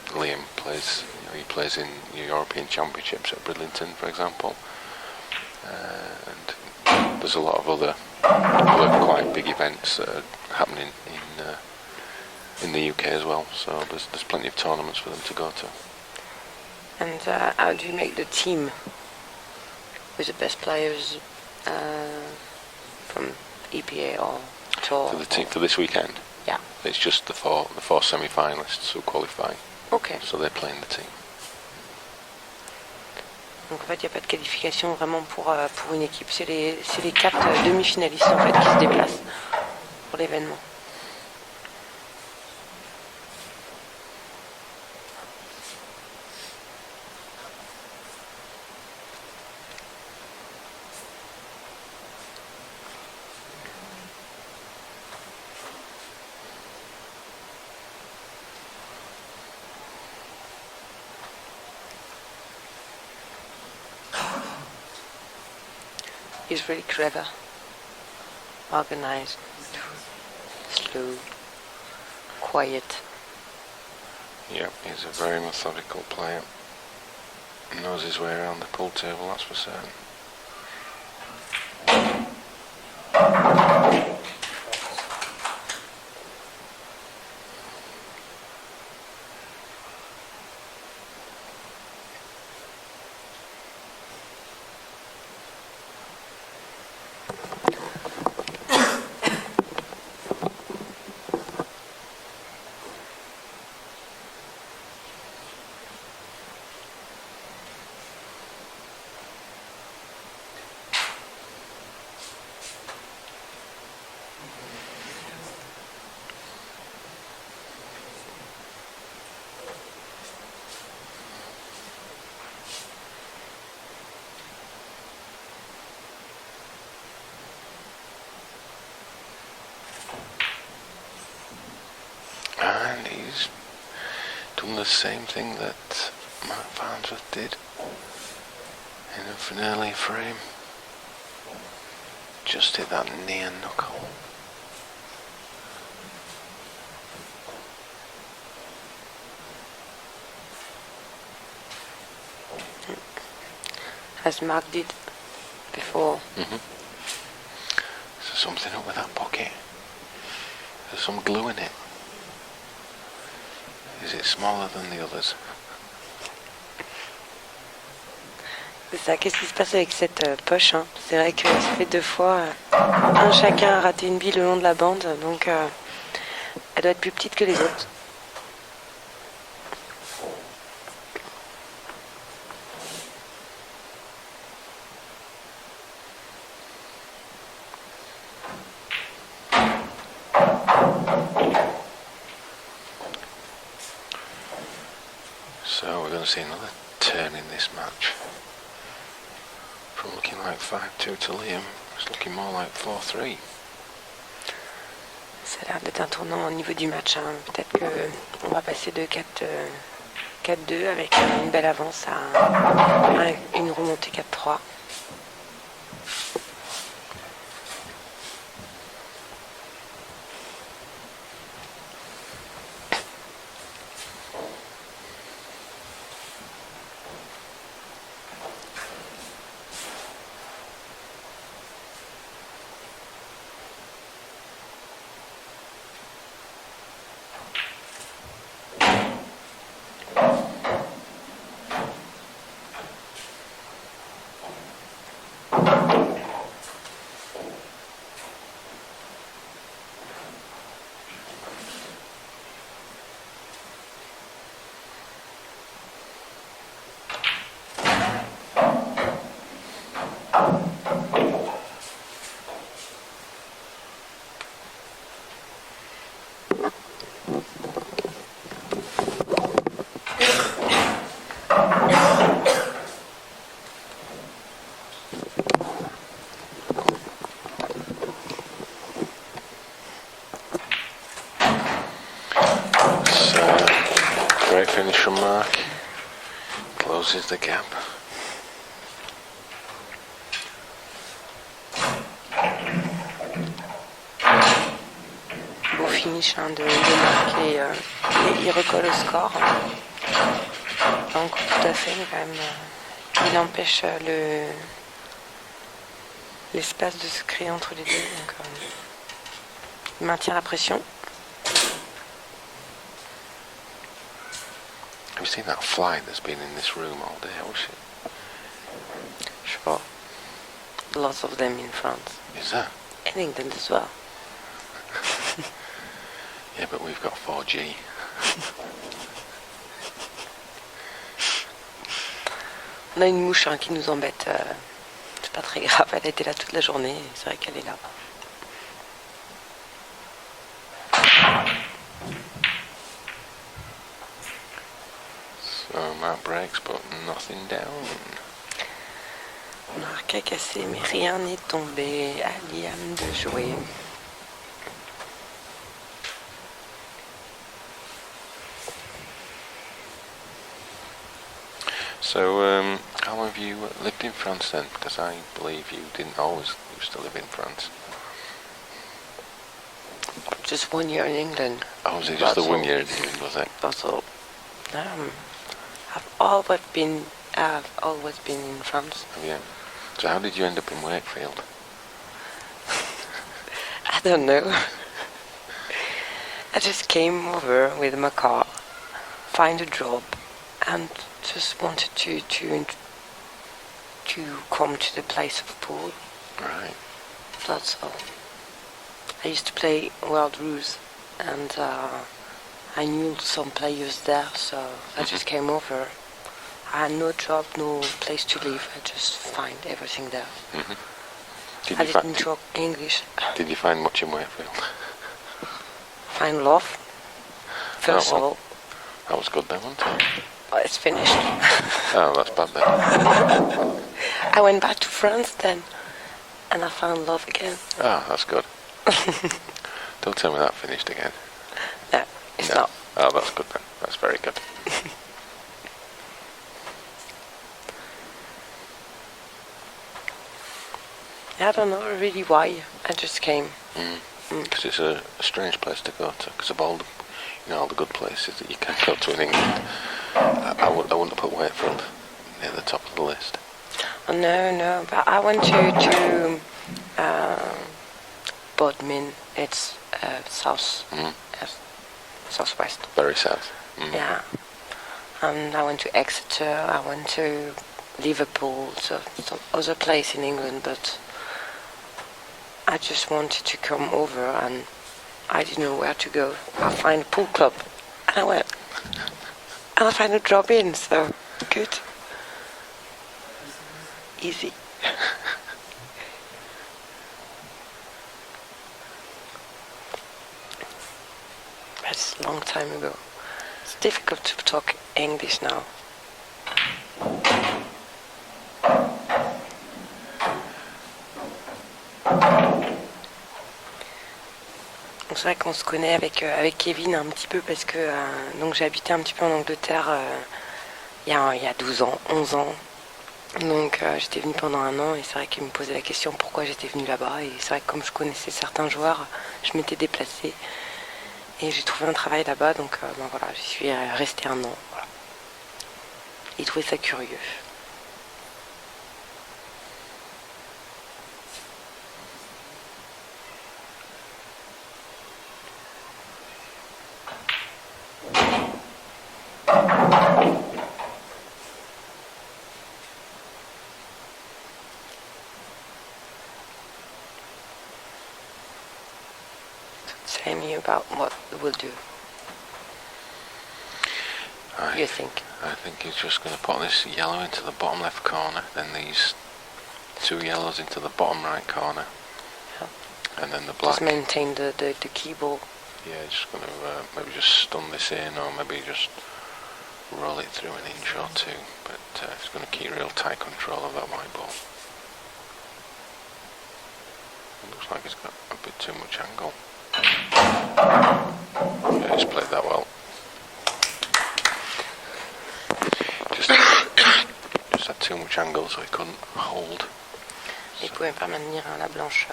Liam plays. He plays in European Championships at Bridlington, for example. And there's a lot of other quite big events that are happening in the UK as well. So there's plenty of tournaments for them to go to. And how do you make the team with the best players from EPA or tour? For the team for this weekend? Yeah. It's just the four semi-finalists who qualify. Okay. So they're playing the team. Donc en fait, il n'y a pas de qualification vraiment pour une équipe. C'est les 4 demi-finalistes en fait qui se déplacent pour l'événement. He's really clever, organized, slow, quiet. Yeah, he's a very methodical player. He knows his way around the pool table, that's for certain. And he's done the same thing that Mark Farnsworth did in a finale frame. Just hit that near knuckle. As Mark did before. There's something up with that pocket. There's some glue in it. Is it smaller than the others? C'est ça, qu'est-ce qui se passe avec cette poche hein? C'est vrai que ça fait 2 fois, un chacun a raté une bille le long de la bande, donc elle doit être plus petite que les autres. So we're going to see another turn in this match. From looking like 5-2 to Liam, it's looking more like 4-3. Ça a l'air d'être un tournant au niveau du match. Hein. Peut-être qu'on va passer de 4-2 avec une belle avance à une remontée 4-3. Great finish from Mark. Closes the gap. Beau finish hein, de Marc et il recolle au score. Pas encore tout à fait, mais quand même il empêche l'espace de se créer entre les deux. Donc, il maintient la pression. Have you seen that fly that's been in this room all day? How was she? Sure. Lots of them in France. Is that? In England as well. Yeah, but we've got 4G. On a une mouche hein, qui nous embête. C'est pas très grave, elle a été là toute la journée. C'est vrai qu'elle est là. So Matt breaks, but nothing down. Marc a cassé, mais rien n'est tombé. À Liam de jouer. So, how long have you lived in France then? Because I believe you didn't always used to live in France. Just 1 year in England. Oh, was it just the 1 year in England, was it? That's all. I've always been in France. Oh, yeah. So how did you end up in Wakefield? I don't know. I just came over with my car, find a job, and just wanted to come to the place of pool. Right. That's all. I used to play World Rules, and I knew some players there, so I just came over. I had no job, no place to live. I just find everything there. Mm-hmm. I didn't talk English. Did you find much in Wakefield? Find love, first of all. That was good then, wasn't it? But it's finished. Oh, that's bad then. I went back to France then, and I found love again. Oh, that's good. Don't tell me that finished again. No, it's not. Oh, that's good then. That's very good. I don't know really why. I just came. Because it's a strange place to go to. Because of all the, all the good places that you can go to in England, I wouldn't put Wakefield near the top of the list. Oh, no. But I went to Bodmin. It's southwest. Very south. Yeah. And I went to Exeter. I went to Liverpool. So some other place in England, but I just wanted to come over and I didn't know where to go. I find a pool club and I went and I find a job in, so good. Easy. That's a long time ago. It's difficult to talk English now. Donc c'est vrai qu'on se connaît avec Kevin un petit peu parce que donc j'ai habité un petit peu en Angleterre il y a 12 ans, 11 ans. Donc j'étais venue pendant un an et c'est vrai qu'il me posait la question pourquoi j'étais venue là-bas. Et c'est vrai que comme je connaissais certains joueurs, je m'étais déplacée et j'ai trouvé un travail là-bas. Donc voilà, j'y suis restée un an. Voilà. Il trouvait ça curieux. Tell me about what we'll do. You think? I think he's just going to put this yellow into the bottom left corner, then these 2 yellows into the bottom right corner, and then the black. Just maintain the key ball. Yeah, just going to maybe just stun this in, or maybe just roll it through an inch or 2, but he's going to keep real tight control of that white ball. It looks like he's got a bit too much angle. Yeah, he's played that well. Just had too much angle, so he couldn't hold. Il pouvait pas maintenir la blanche.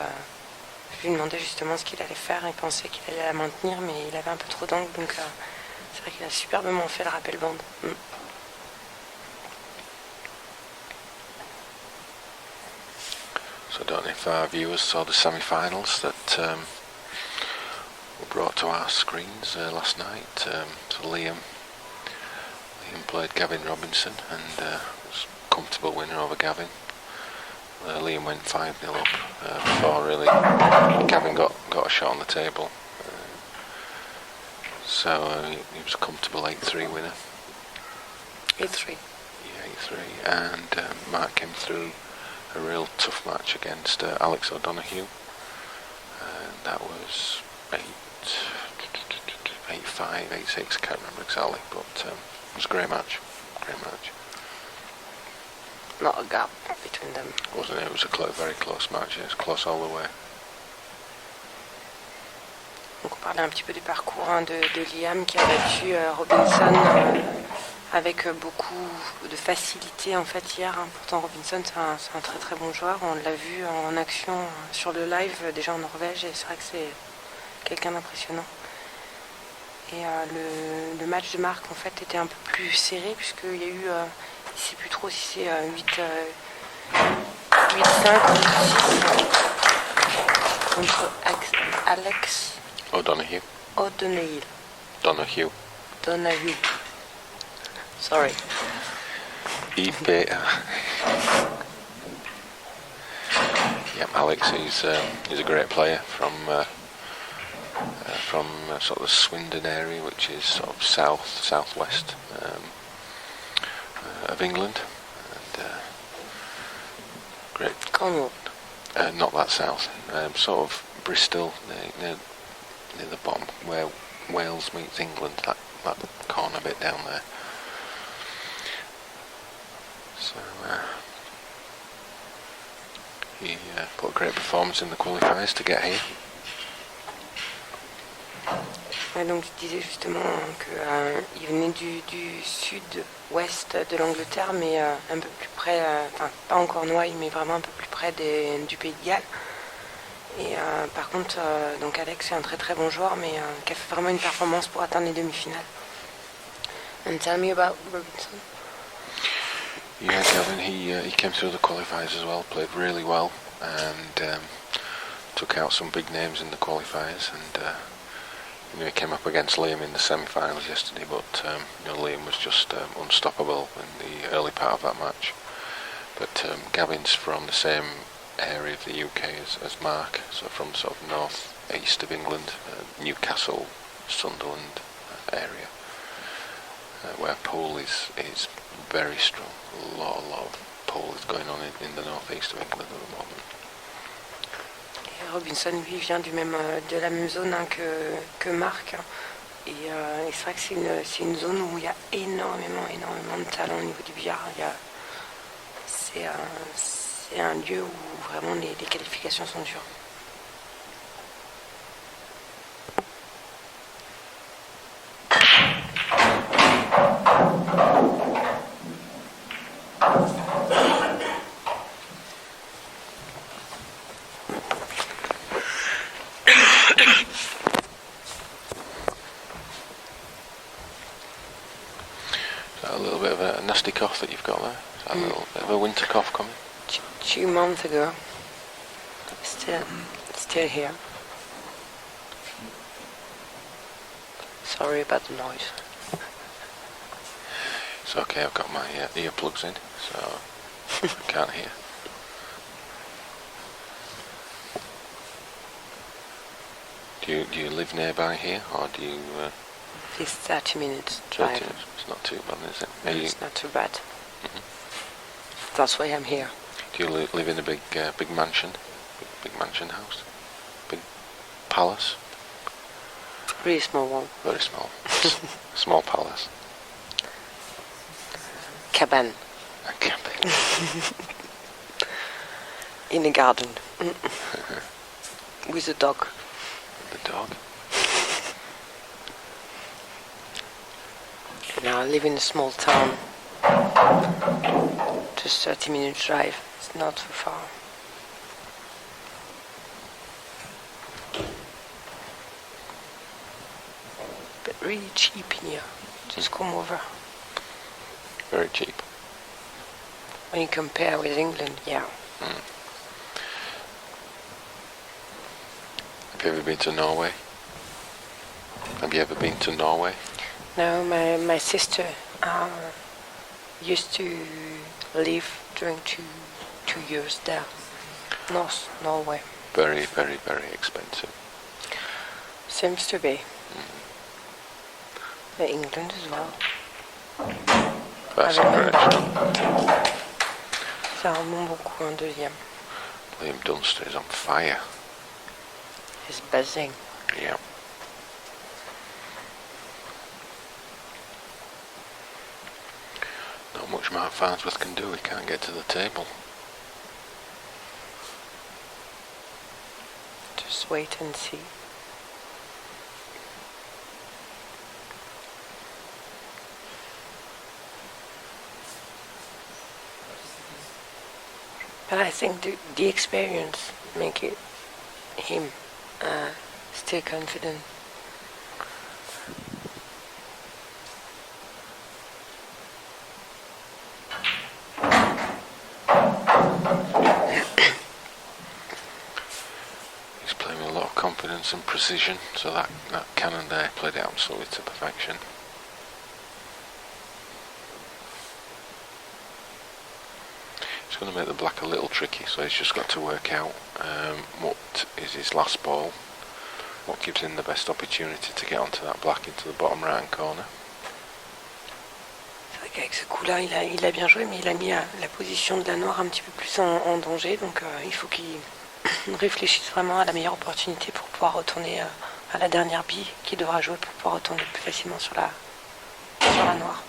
Je lui demandais justement ce qu'il allait faire. Il pensait qu'il allait la maintenir, mais il avait un peu trop d'angle, donc c'est vrai qu'il a superbement fait le rappel bande. So I don't know if our viewers saw the semi-finals that were brought to our screens last night. So Liam played Gavin Robinson and was a comfortable winner over Gavin. Liam went 5-0 up before really Gavin got a shot on the table. So he was a comfortable 8-3 winner. 8-3. Yeah, 8-3. And Mark came through a real tough match against Alex O'Donoghue. And that was 8-5, 8-6, I can't remember exactly, but it was a great match. Not a gap between them. Wasn't it? It was a very close match. It was close all the way. Donc on parlait un petit peu du parcours de Liam qui a battu Robinson avec beaucoup de facilité en fait hier. Pourtant Robinson c'est un très très bon joueur. On l'a vu en action sur le live déjà en Norvège et c'est vrai que c'est quelqu'un d'impressionnant. Et le match de Marc en fait était un peu plus serré puisqu'il y a eu, je ne sais plus trop si c'est 8-5 ou 8-6 contre Alex O'Donoghue. Sorry. IPA. Yeah, Alex, he's a great player from sort of the Swindon area, which is sort of southwest of England, and great. Cornwall. Not that south, sort of Bristol, near the bottom where Wales meets England, that corner bit down there. So he put a great performance in the qualifiers to get here. Ouais, donc je disais justement qu'il venait du sud-ouest de l'Angleterre, mais un peu plus près, enfin pas en Cornouailles, mais vraiment un peu plus près du Pays de Galles. Et par contre, donc Alex est un très très bon joueur, mais qui a fait vraiment une performance pour atteindre les demi-finales. And tell me about Robinson. Yeah, Gavin, he came through the qualifiers as well, played really well, and took out some big names in the qualifiers, and he came up against Liam in the semi-finals yesterday, but Liam was just unstoppable in the early part of that match. But Gavin's from the same area of the UK as Mark, so from sort of north-east of England, Newcastle, Sunderland area, where pool is very strong. A lot of pool is going on in the north-east of England at the moment. Robinson, lui, vient de la même zone que Marc. Et c'est vrai que c'est une zone où il y a énormément de talent au niveau du billard. C'est un lieu où vraiment les qualifications sont dures. little bit of a nasty cough that you've got there? Is that a little bit of a winter cough coming? 2 months ago. Still here. Sorry about the noise. It's okay, I've got my earplugs in, so I can't hear. Do you live nearby here, or do you... It's 30 minutes drive. 30 minutes. It's not too bad, is it? It's not too bad. That's why I'm here. Do you live in a big mansion? Big mansion house? Big palace? Really small one. Very small. Small palace. Cabin. A cabin. In a garden. With a dog. The dog. Now I live in a small town. Just 30 minutes drive. It's not too far. But really cheap in here. Just come over. Very cheap. When you compare with England, yeah. Have you ever been to Norway? Have you ever been to Norway? No, my sister used to live during two years there. North Norway. Very, very, very expensive. Seems to be. England as well. That's I remember. correct. Ça remonte beaucoup en deuxième. Liam Dunster is on fire. It's buzzing. Yeah. Not much Mark Farnsworth can do, he can't get to the table. Just wait and see. But I think the experience make him still confident. He's playing with a lot of confidence and precision, so that cannon there played it absolutely to perfection. He's going to make the black a little tricky, so he's just got to work out what is his last ball, what gives him the best opportunity to get onto that black into the bottom right hand corner. C'est vrai qu'avec ce coup-là, il a bien joué, mais il a mis la position de la noire un petit peu plus en danger, donc il faut qu'il réfléchisse vraiment à la meilleure opportunité pour pouvoir retourner à la dernière bille qu'il devra jouer pour pouvoir retourner plus facilement sur la noire.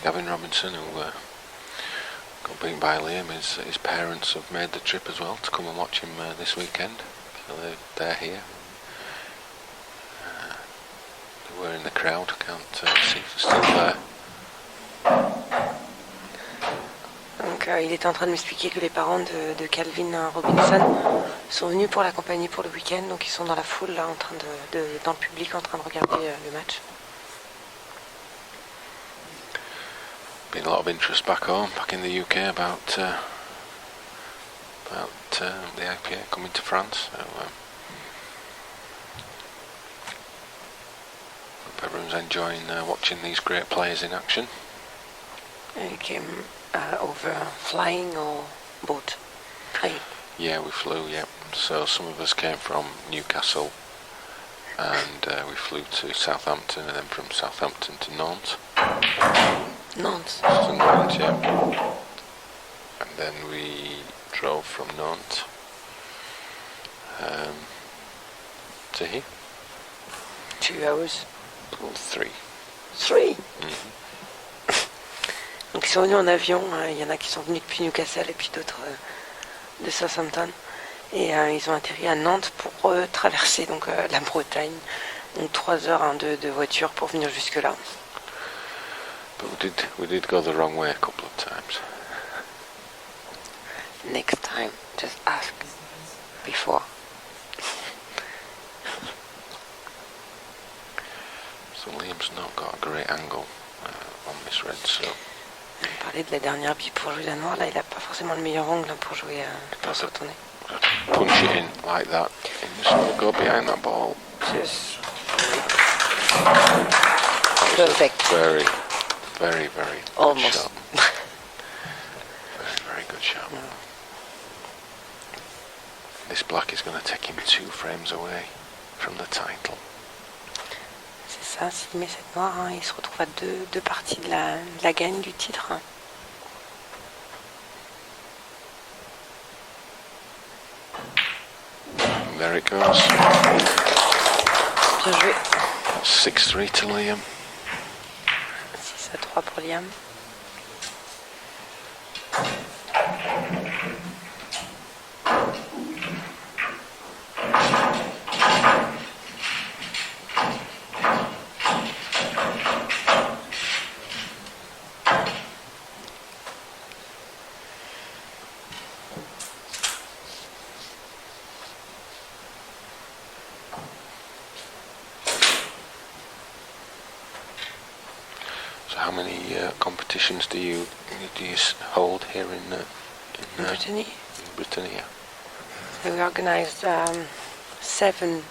Gavin Robinson, who got beaten by Liam, his parents have made the trip as well to come and watch him this weekend. So they're here. They were in the crowd, can't see if they're still there. Donc il était en train de m'expliquer que les parents de Calvin Robinson sont venus pour l'accompagner pour le week-end, donc ils sont dans la foule là, dans le public en train de regarder le match. Been a lot of interest back home, back in the UK, about the IPA coming to France. So, hope everyone's enjoying watching these great players in action. You came over flying or boat? Flying. Yeah, we flew. Yeah, so some of us came from Newcastle, and we flew to Southampton, and then from Southampton to Nantes. Nantes. To Nantes, yeah. And then we drove from Nantes See? 2 hours. 3. 3. Donc ils sont venus en avion, il y en a qui sont venus depuis Newcastle et puis d'autres de Southampton. Et ils ont atterri à Nantes pour traverser donc, la Bretagne. Donc 3 heures de voiture pour venir jusque là. But we did go the wrong way a couple of times. Next time, just ask before. So Liam's not got a great angle on this red, so... On parlait de la dernière bille pour jouer la noire, là il n'a pas forcément le meilleur angle pour jouer, pour se retourner. Punch it in like that, and just go behind that ball. Just... Perfect. Very, very, very Almost. good shot. Very, very good shot. Yeah. This black is going to take him 2 frames away from the title. C'est ça, s'il met cette noire, il se retrouve à deux parties de la gagne du titre. And there it goes. Bien joué. 6-3 to Liam. 6-3 pour Liam. How many competitions do you hold here in Brittany. In Brittany, yeah. So we organised 7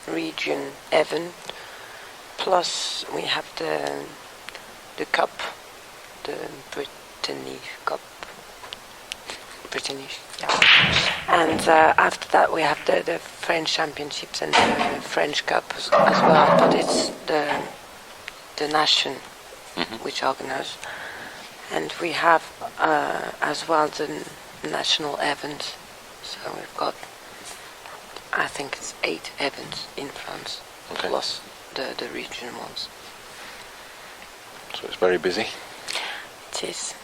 region events, plus we have the cup, the Brittany Cup. Brittany, yeah. And after that we have the French Championships and the French Cup as well, but it's the nation which organize, and we have as well the national event. So we've got, I think it's 8 events in France, okay, plus the region ones. So it's very busy. It is,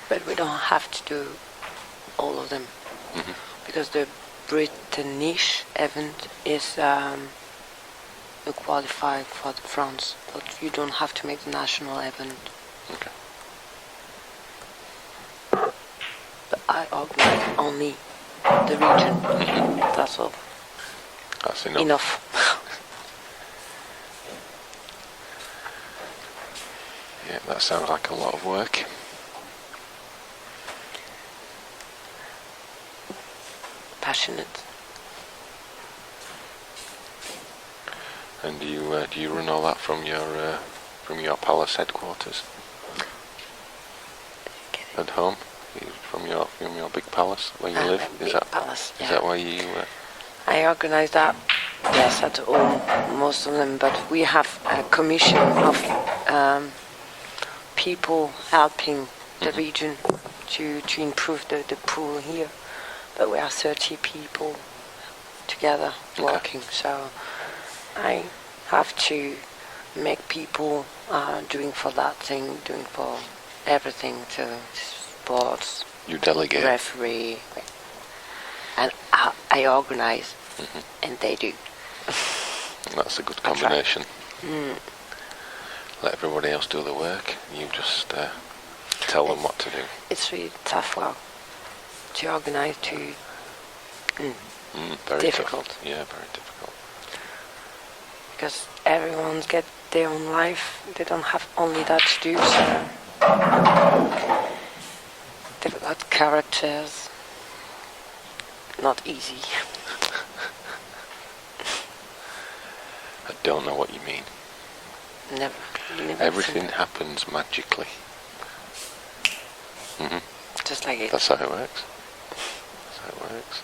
but we don't have to do all of them because the Brittanish event is qualified for France, but you don't have to make the national event. Okay. But I organize only the region. That's all. That's enough. Enough. Yeah, that sounds like a lot of work. Passionate. And do you run all that from your palace headquarters at home? From your big palace where you live? Is that palace? Is that where you? I organize that. Yes, at home, most of them. But we have a commission of people helping the region to improve the pool here. But we are 30 people together working, so I have to make people doing for that thing, doing for everything, to sports. You delegate. Referee. And I organize, and they do. That's a good combination. Let everybody else do the work. You just tell them what to do. It's really tough work to organize. Very difficult. Tough. Yeah, very difficult. Because everyone's got their own life. They don't have only that to do. So they've got characters. Not easy. I don't know what you mean. Never. Everything happens magically. Just like it. That's how it works. That's how it works.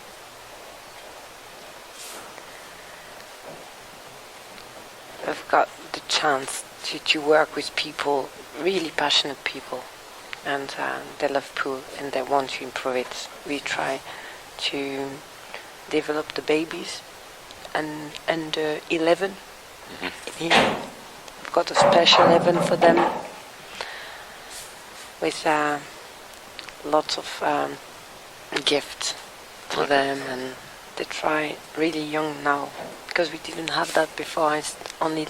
I've got the chance to work with people, really passionate people, and they love pool and they want to improve it. We try to develop the babies and under 11. We've got a special 11 for them with lots of gifts for them, and they try really young now because we didn't have that before. It's only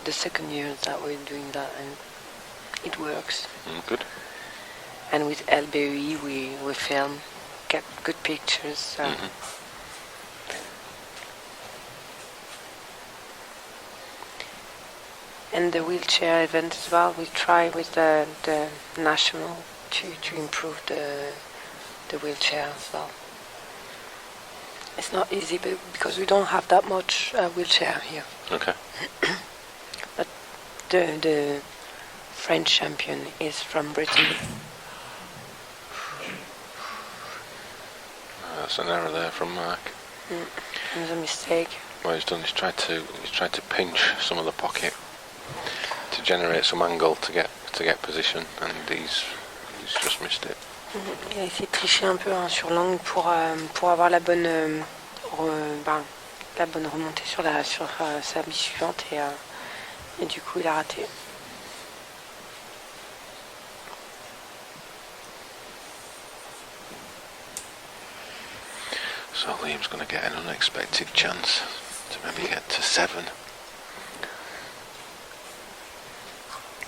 the second year that we're doing that, and it works. Good. And with LDB we film, get good pictures. And the wheelchair event as well, we try with the national to improve the wheelchair as well. It's not easy because we don't have that much wheelchair here. Okay. But the French champion is from Britain. That's an error there from Mark. It was a mistake. What he's done is tried to pinch some of the pocket to generate some angle to get position, and he's just missed it. Il a essayé de tricher un peu sur l'angle pour avoir la bonne remontée sur sa bille suivante, et du coup il a raté. So Liam's going to get an unexpected chance to maybe get to 7.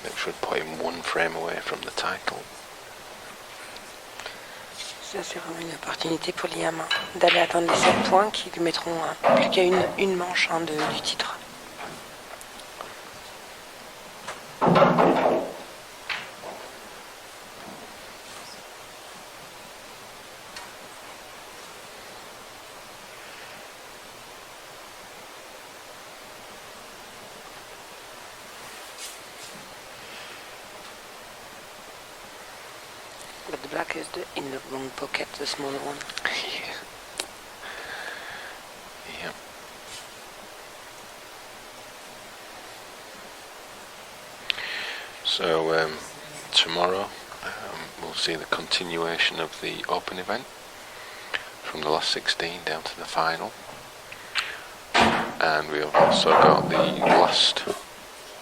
Which would put him 1 frame away from the title. Ça c'est vraiment une opportunité pour Liam d'aller atteindre les 7 points qui lui mettront plus qu'à une manche du titre. But the black is in the wrong pocket, the smaller one. Yeah. So tomorrow we'll see the continuation of the open event from the last 16 down to the final, and we have also got the last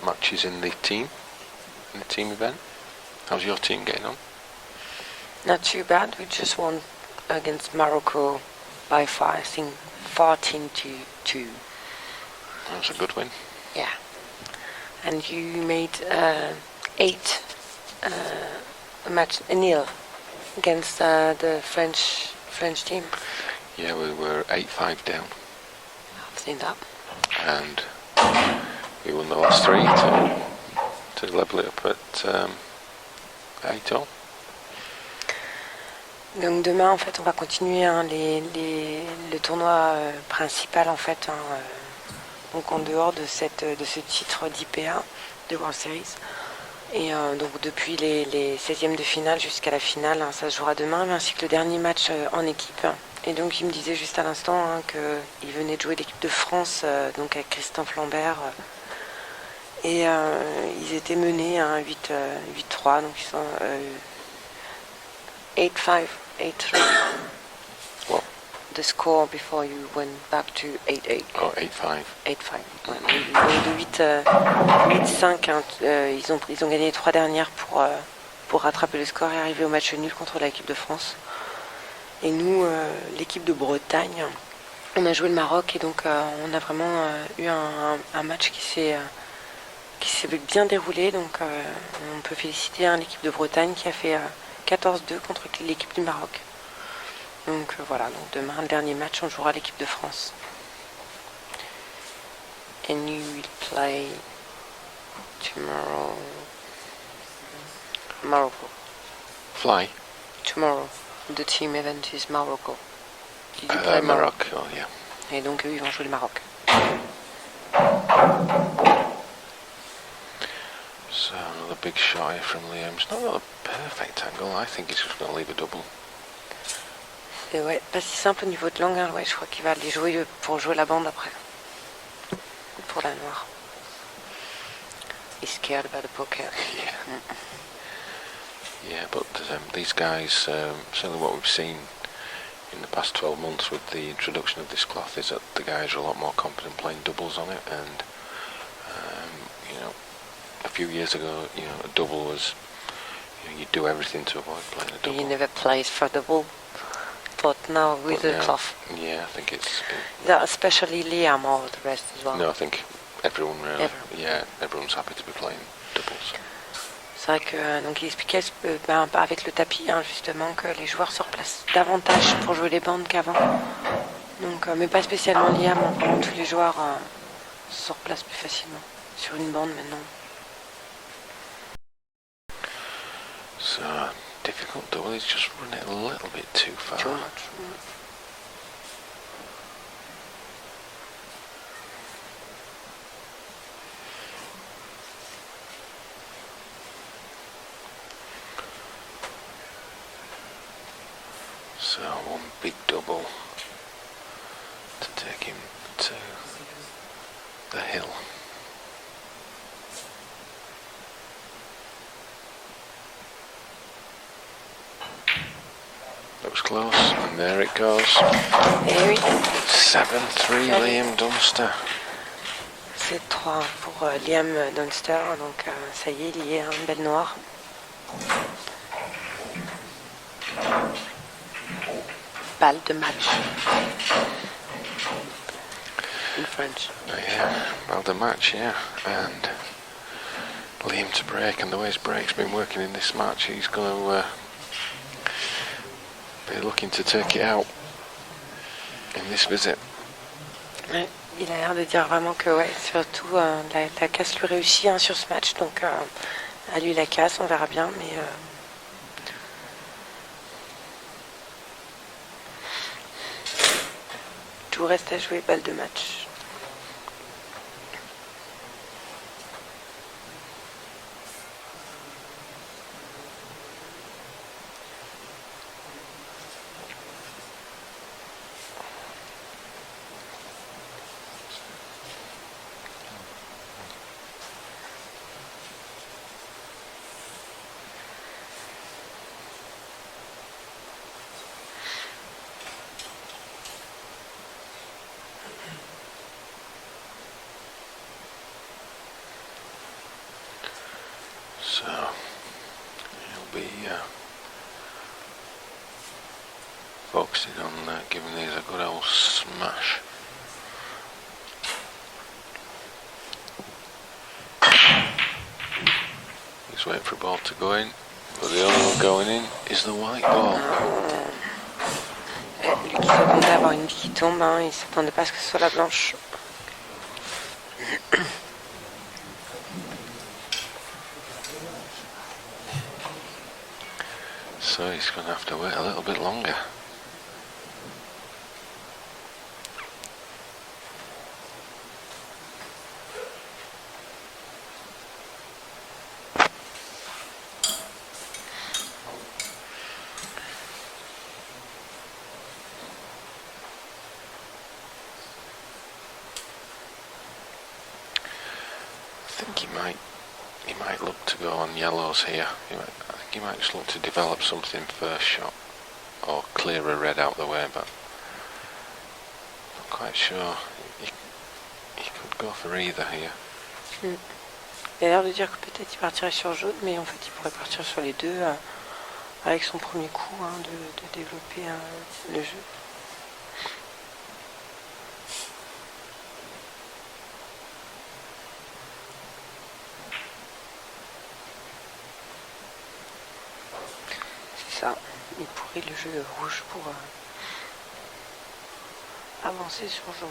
matches in the team event. How's your team getting on? Not too bad. We just won against Morocco by 5, I think 14-2. That was a good win. Yeah. And you made 8 nil against the French team. Yeah, we were 8-5 down. I've seen that. And we won the last 3 to level it up at 8-all. Donc demain en fait on va continuer le tournoi principal en fait, donc en dehors de ce titre d'IPA de World Series, et donc depuis les 16e de finale jusqu'à la finale, ça se jouera demain, ainsi que le dernier match en équipe. Et donc il me disait juste à l'instant qu'il venait de jouer l'équipe de France, donc avec Christophe Lambert, et ils étaient menés 8-3, donc ils sont 8-5, 8-3. What? The score before you went back to 8-8. Oh, 8-5. 8-5. Ouais, donc de 8-5, ils ont gagné les 3 dernières pour rattraper le score et arriver au match nul contre l'équipe de France. Et nous, l'équipe de Bretagne, on a joué le Maroc, et donc on a vraiment eu un match qui s'est bien déroulé. Donc on peut féliciter l'équipe de Bretagne qui a fait 14-2 contre l'équipe du Maroc. Donc voilà, donc demain, le dernier match, on jouera l'équipe de France. And you will play tomorrow. Morocco. Fly? Tomorrow. The team event is Morocco. Did you play Maroc, oh yeah. Et donc eux, ils vont jouer le Maroc. So another big shot here from Liam. It's not got a perfect angle. I think he's just going to leave a double. Et ouais, pas si simple au niveau de l'angle. Ouais, je crois qu'il va aller jouer pour jouer la bande après. Pour la noire. He's scared about the pocket. Yeah. Yeah, but these guys, certainly what we've seen in the past 12 months with the introduction of this cloth is that the guys are a lot more confident playing doubles on it, and a few years ago, a double was, you'd do everything to avoid playing a double. You never played for double, but now with the cloth. Yeah, I think it's... Yeah, especially Liam or the rest as well. No, I think everyone really... Yeah, everyone's happy to be playing doubles. C'est vrai que, donc il expliquait avec le tapis, justement, que les joueurs se replacent davantage pour jouer les bandes qu'avant. Donc, mais pas spécialement Liam, vraiment tous les joueurs se replacent plus facilement sur une bande maintenant. So, difficult double, he's just run it a little bit too far. Too much. So, one big double to take him to the hill. Looks close, and there it goes. 7-3 Liam Dunster. C'est 3 pour Liam Dunster, donc ça y est, il y a une belle noire. Balle de match. In French. Yeah, balle de match, yeah. And Liam to break, and the way his break's been working in this match, he's going to be looking to take it out in this visit. Ouais, il a l'air de dire vraiment que surtout la casse lui réussit sur ce match, donc à lui la casse, on verra bien, mais tout reste à jouer, balle de match. So, he'll be focusing on giving these a good old smash. He's waiting for a ball to go in, but the only one going in is the white ball. Lui qui s'attendait à avoir une bille qui tombe, il s'attendait pas à ce que ce soit la blanche. So he's going to have to wait a little bit longer. I think he might look to go on yellows here. I think he might just look to develop something first shot, or clear a red out the way, but not quite sure. He could go for either here. Il a l'air de dire que peut-être il partirait sur jaune, mais en fait il pourrait partir sur les deux avec son premier coup de développer le jeu. Ça, il pourrait le jeu rouge pour avancer sur jaune.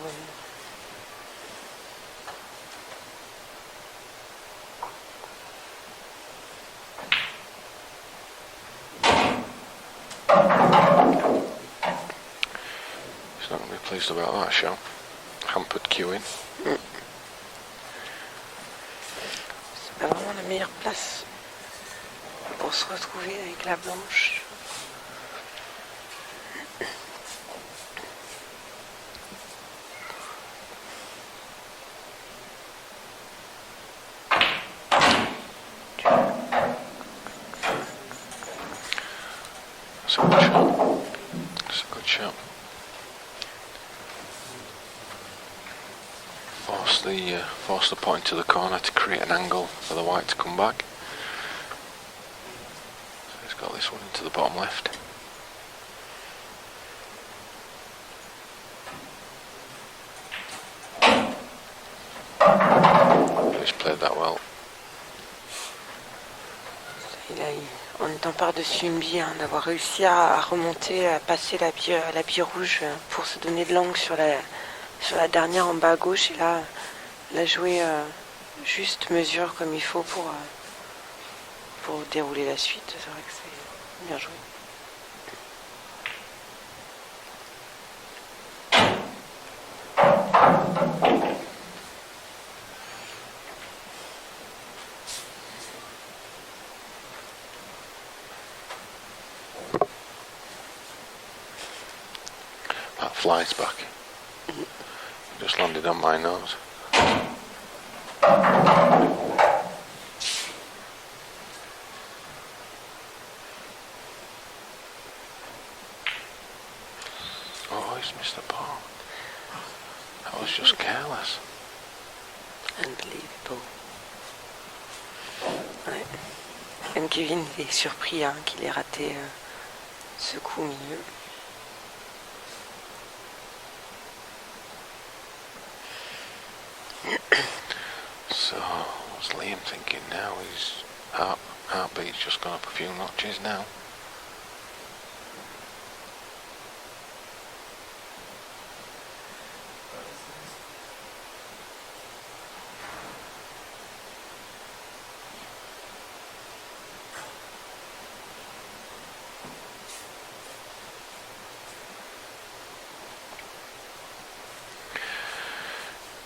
He's not going to be pleased about that shot. Hampered queuing. C'est pas vraiment la meilleure place pour se retrouver avec la blanche. It's a good shot. Force the pot into the corner to create an angle for the white to come back. So he's got this one into the bottom left. He's played that well. En étant par-dessus une bille, hein, d'avoir réussi à remonter, à passer la bille rouge pour se donner de l'angle sur la dernière en bas à gauche, et là, la jouer juste mesure comme il faut pour dérouler la suite. C'est vrai que c'est bien joué. That flies back. Just landed on my nose. Oh, he's missed the ball. That was just careless. Unbelievable. Ouais. Même Kevin est surpris hein, qu'il ait raté ce coup au milieu. So, what's Liam thinking now? His heartbeat's just gone up a few notches now.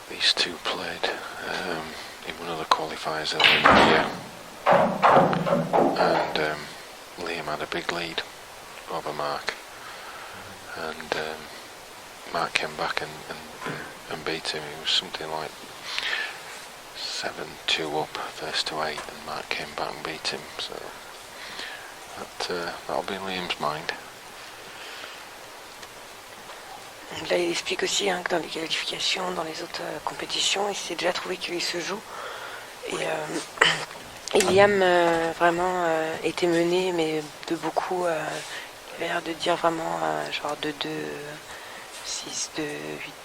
These two played in one of the qualifiers earlier in the year, and Liam had a big lead over Mark, and Mark came back and beat him. It was something like 7-2 up, first to 8, and Mark came back and beat him, so that'll be in Liam's mind. Là, il explique aussi hein, que dans les qualifications, dans les autres compétitions, il s'est déjà trouvé qu'il se joue. Et Liam vraiment était mené, mais de beaucoup. Il avait l'air de dire vraiment genre 2-2, 6-2,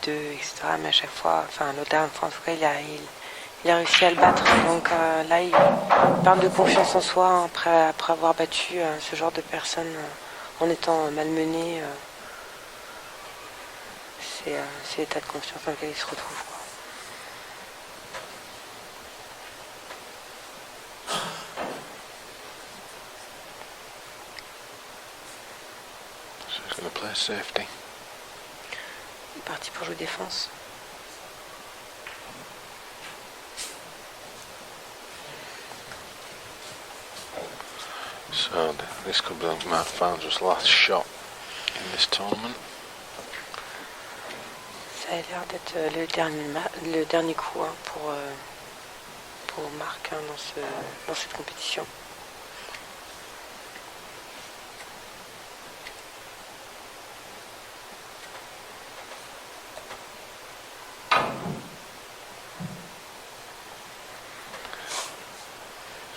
8-2, etc. Mais à chaque fois, enfin l'autre dernière fois en tout cas, il a réussi à le battre. Donc là, il parle de confiance en soi hein, après avoir battu ce genre de personnes en étant malmené. C'est l'état de confiance dans lequel il se retrouve. Quoi. So he's going to play safety. Il est parti pour jouer défense. So this could be Mark Farnsworth's last shot in this tournament. Ça a l'air d'être le dernier coup hein, pour Marc hein, dans cette compétition.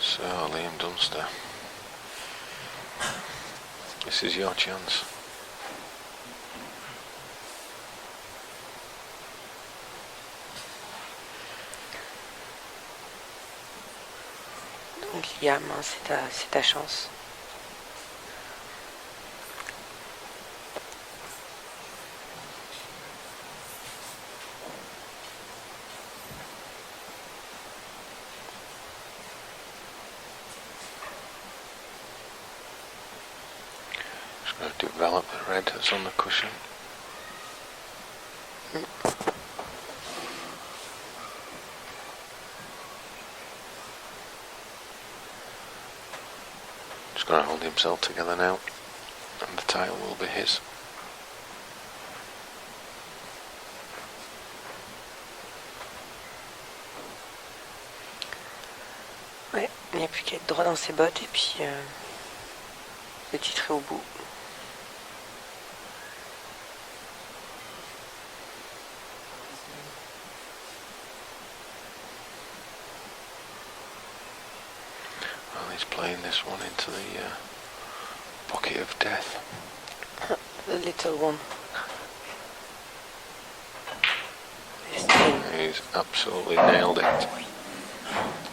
So Liam Dunster, this is your chance. Donc Liam, hein, c'est ta chance. Just going to develop the red that's on the cushion. Just going to hold himself together now, and the title will be his. Ouais, il n'y a plus qu'à être droit dans ses bottes et puis le titre est au bout. this one into the pocket of death. The little one. He's absolutely nailed it.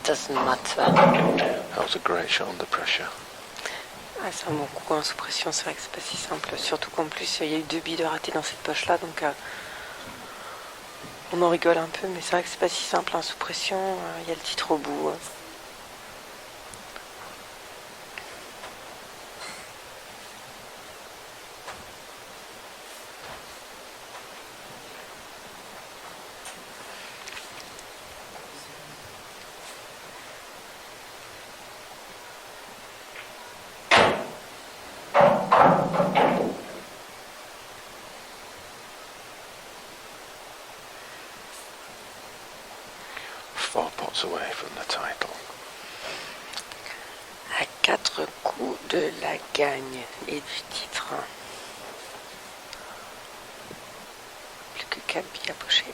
Doesn't matter. That was a great shot under pressure. Ah, c'est un bon coup en sous pression, c'est vrai que c'est pas si simple. Surtout qu'en plus, il y a eu 2 billes de ratés dans cette poche-là, donc on en rigole un peu, mais c'est vrai que c'est pas si simple sous pression. Il y a le titre au bout. Away from the title. À 4 coups de la gagne et du titre. Plus que 4 billes à pocher.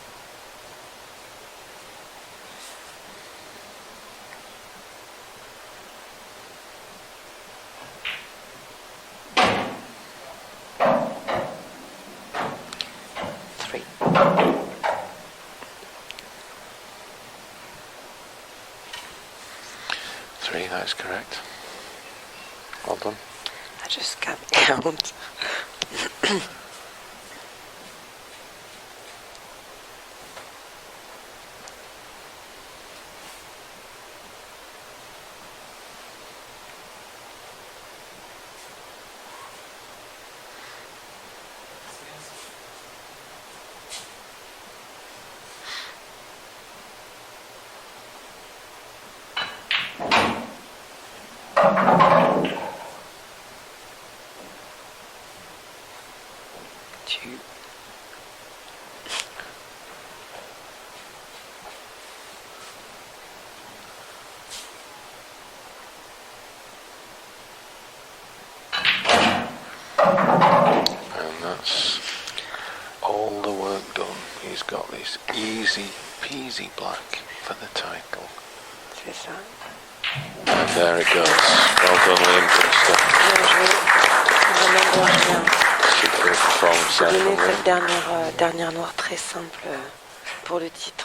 That is correct. Well done. I just can't count. He's got this easy peasy black for the title. C'est ça. And there it goes. Well done, Liam Dunster. Vraiment bien. Super performance. Donner cette dernière noire très simple pour le titre.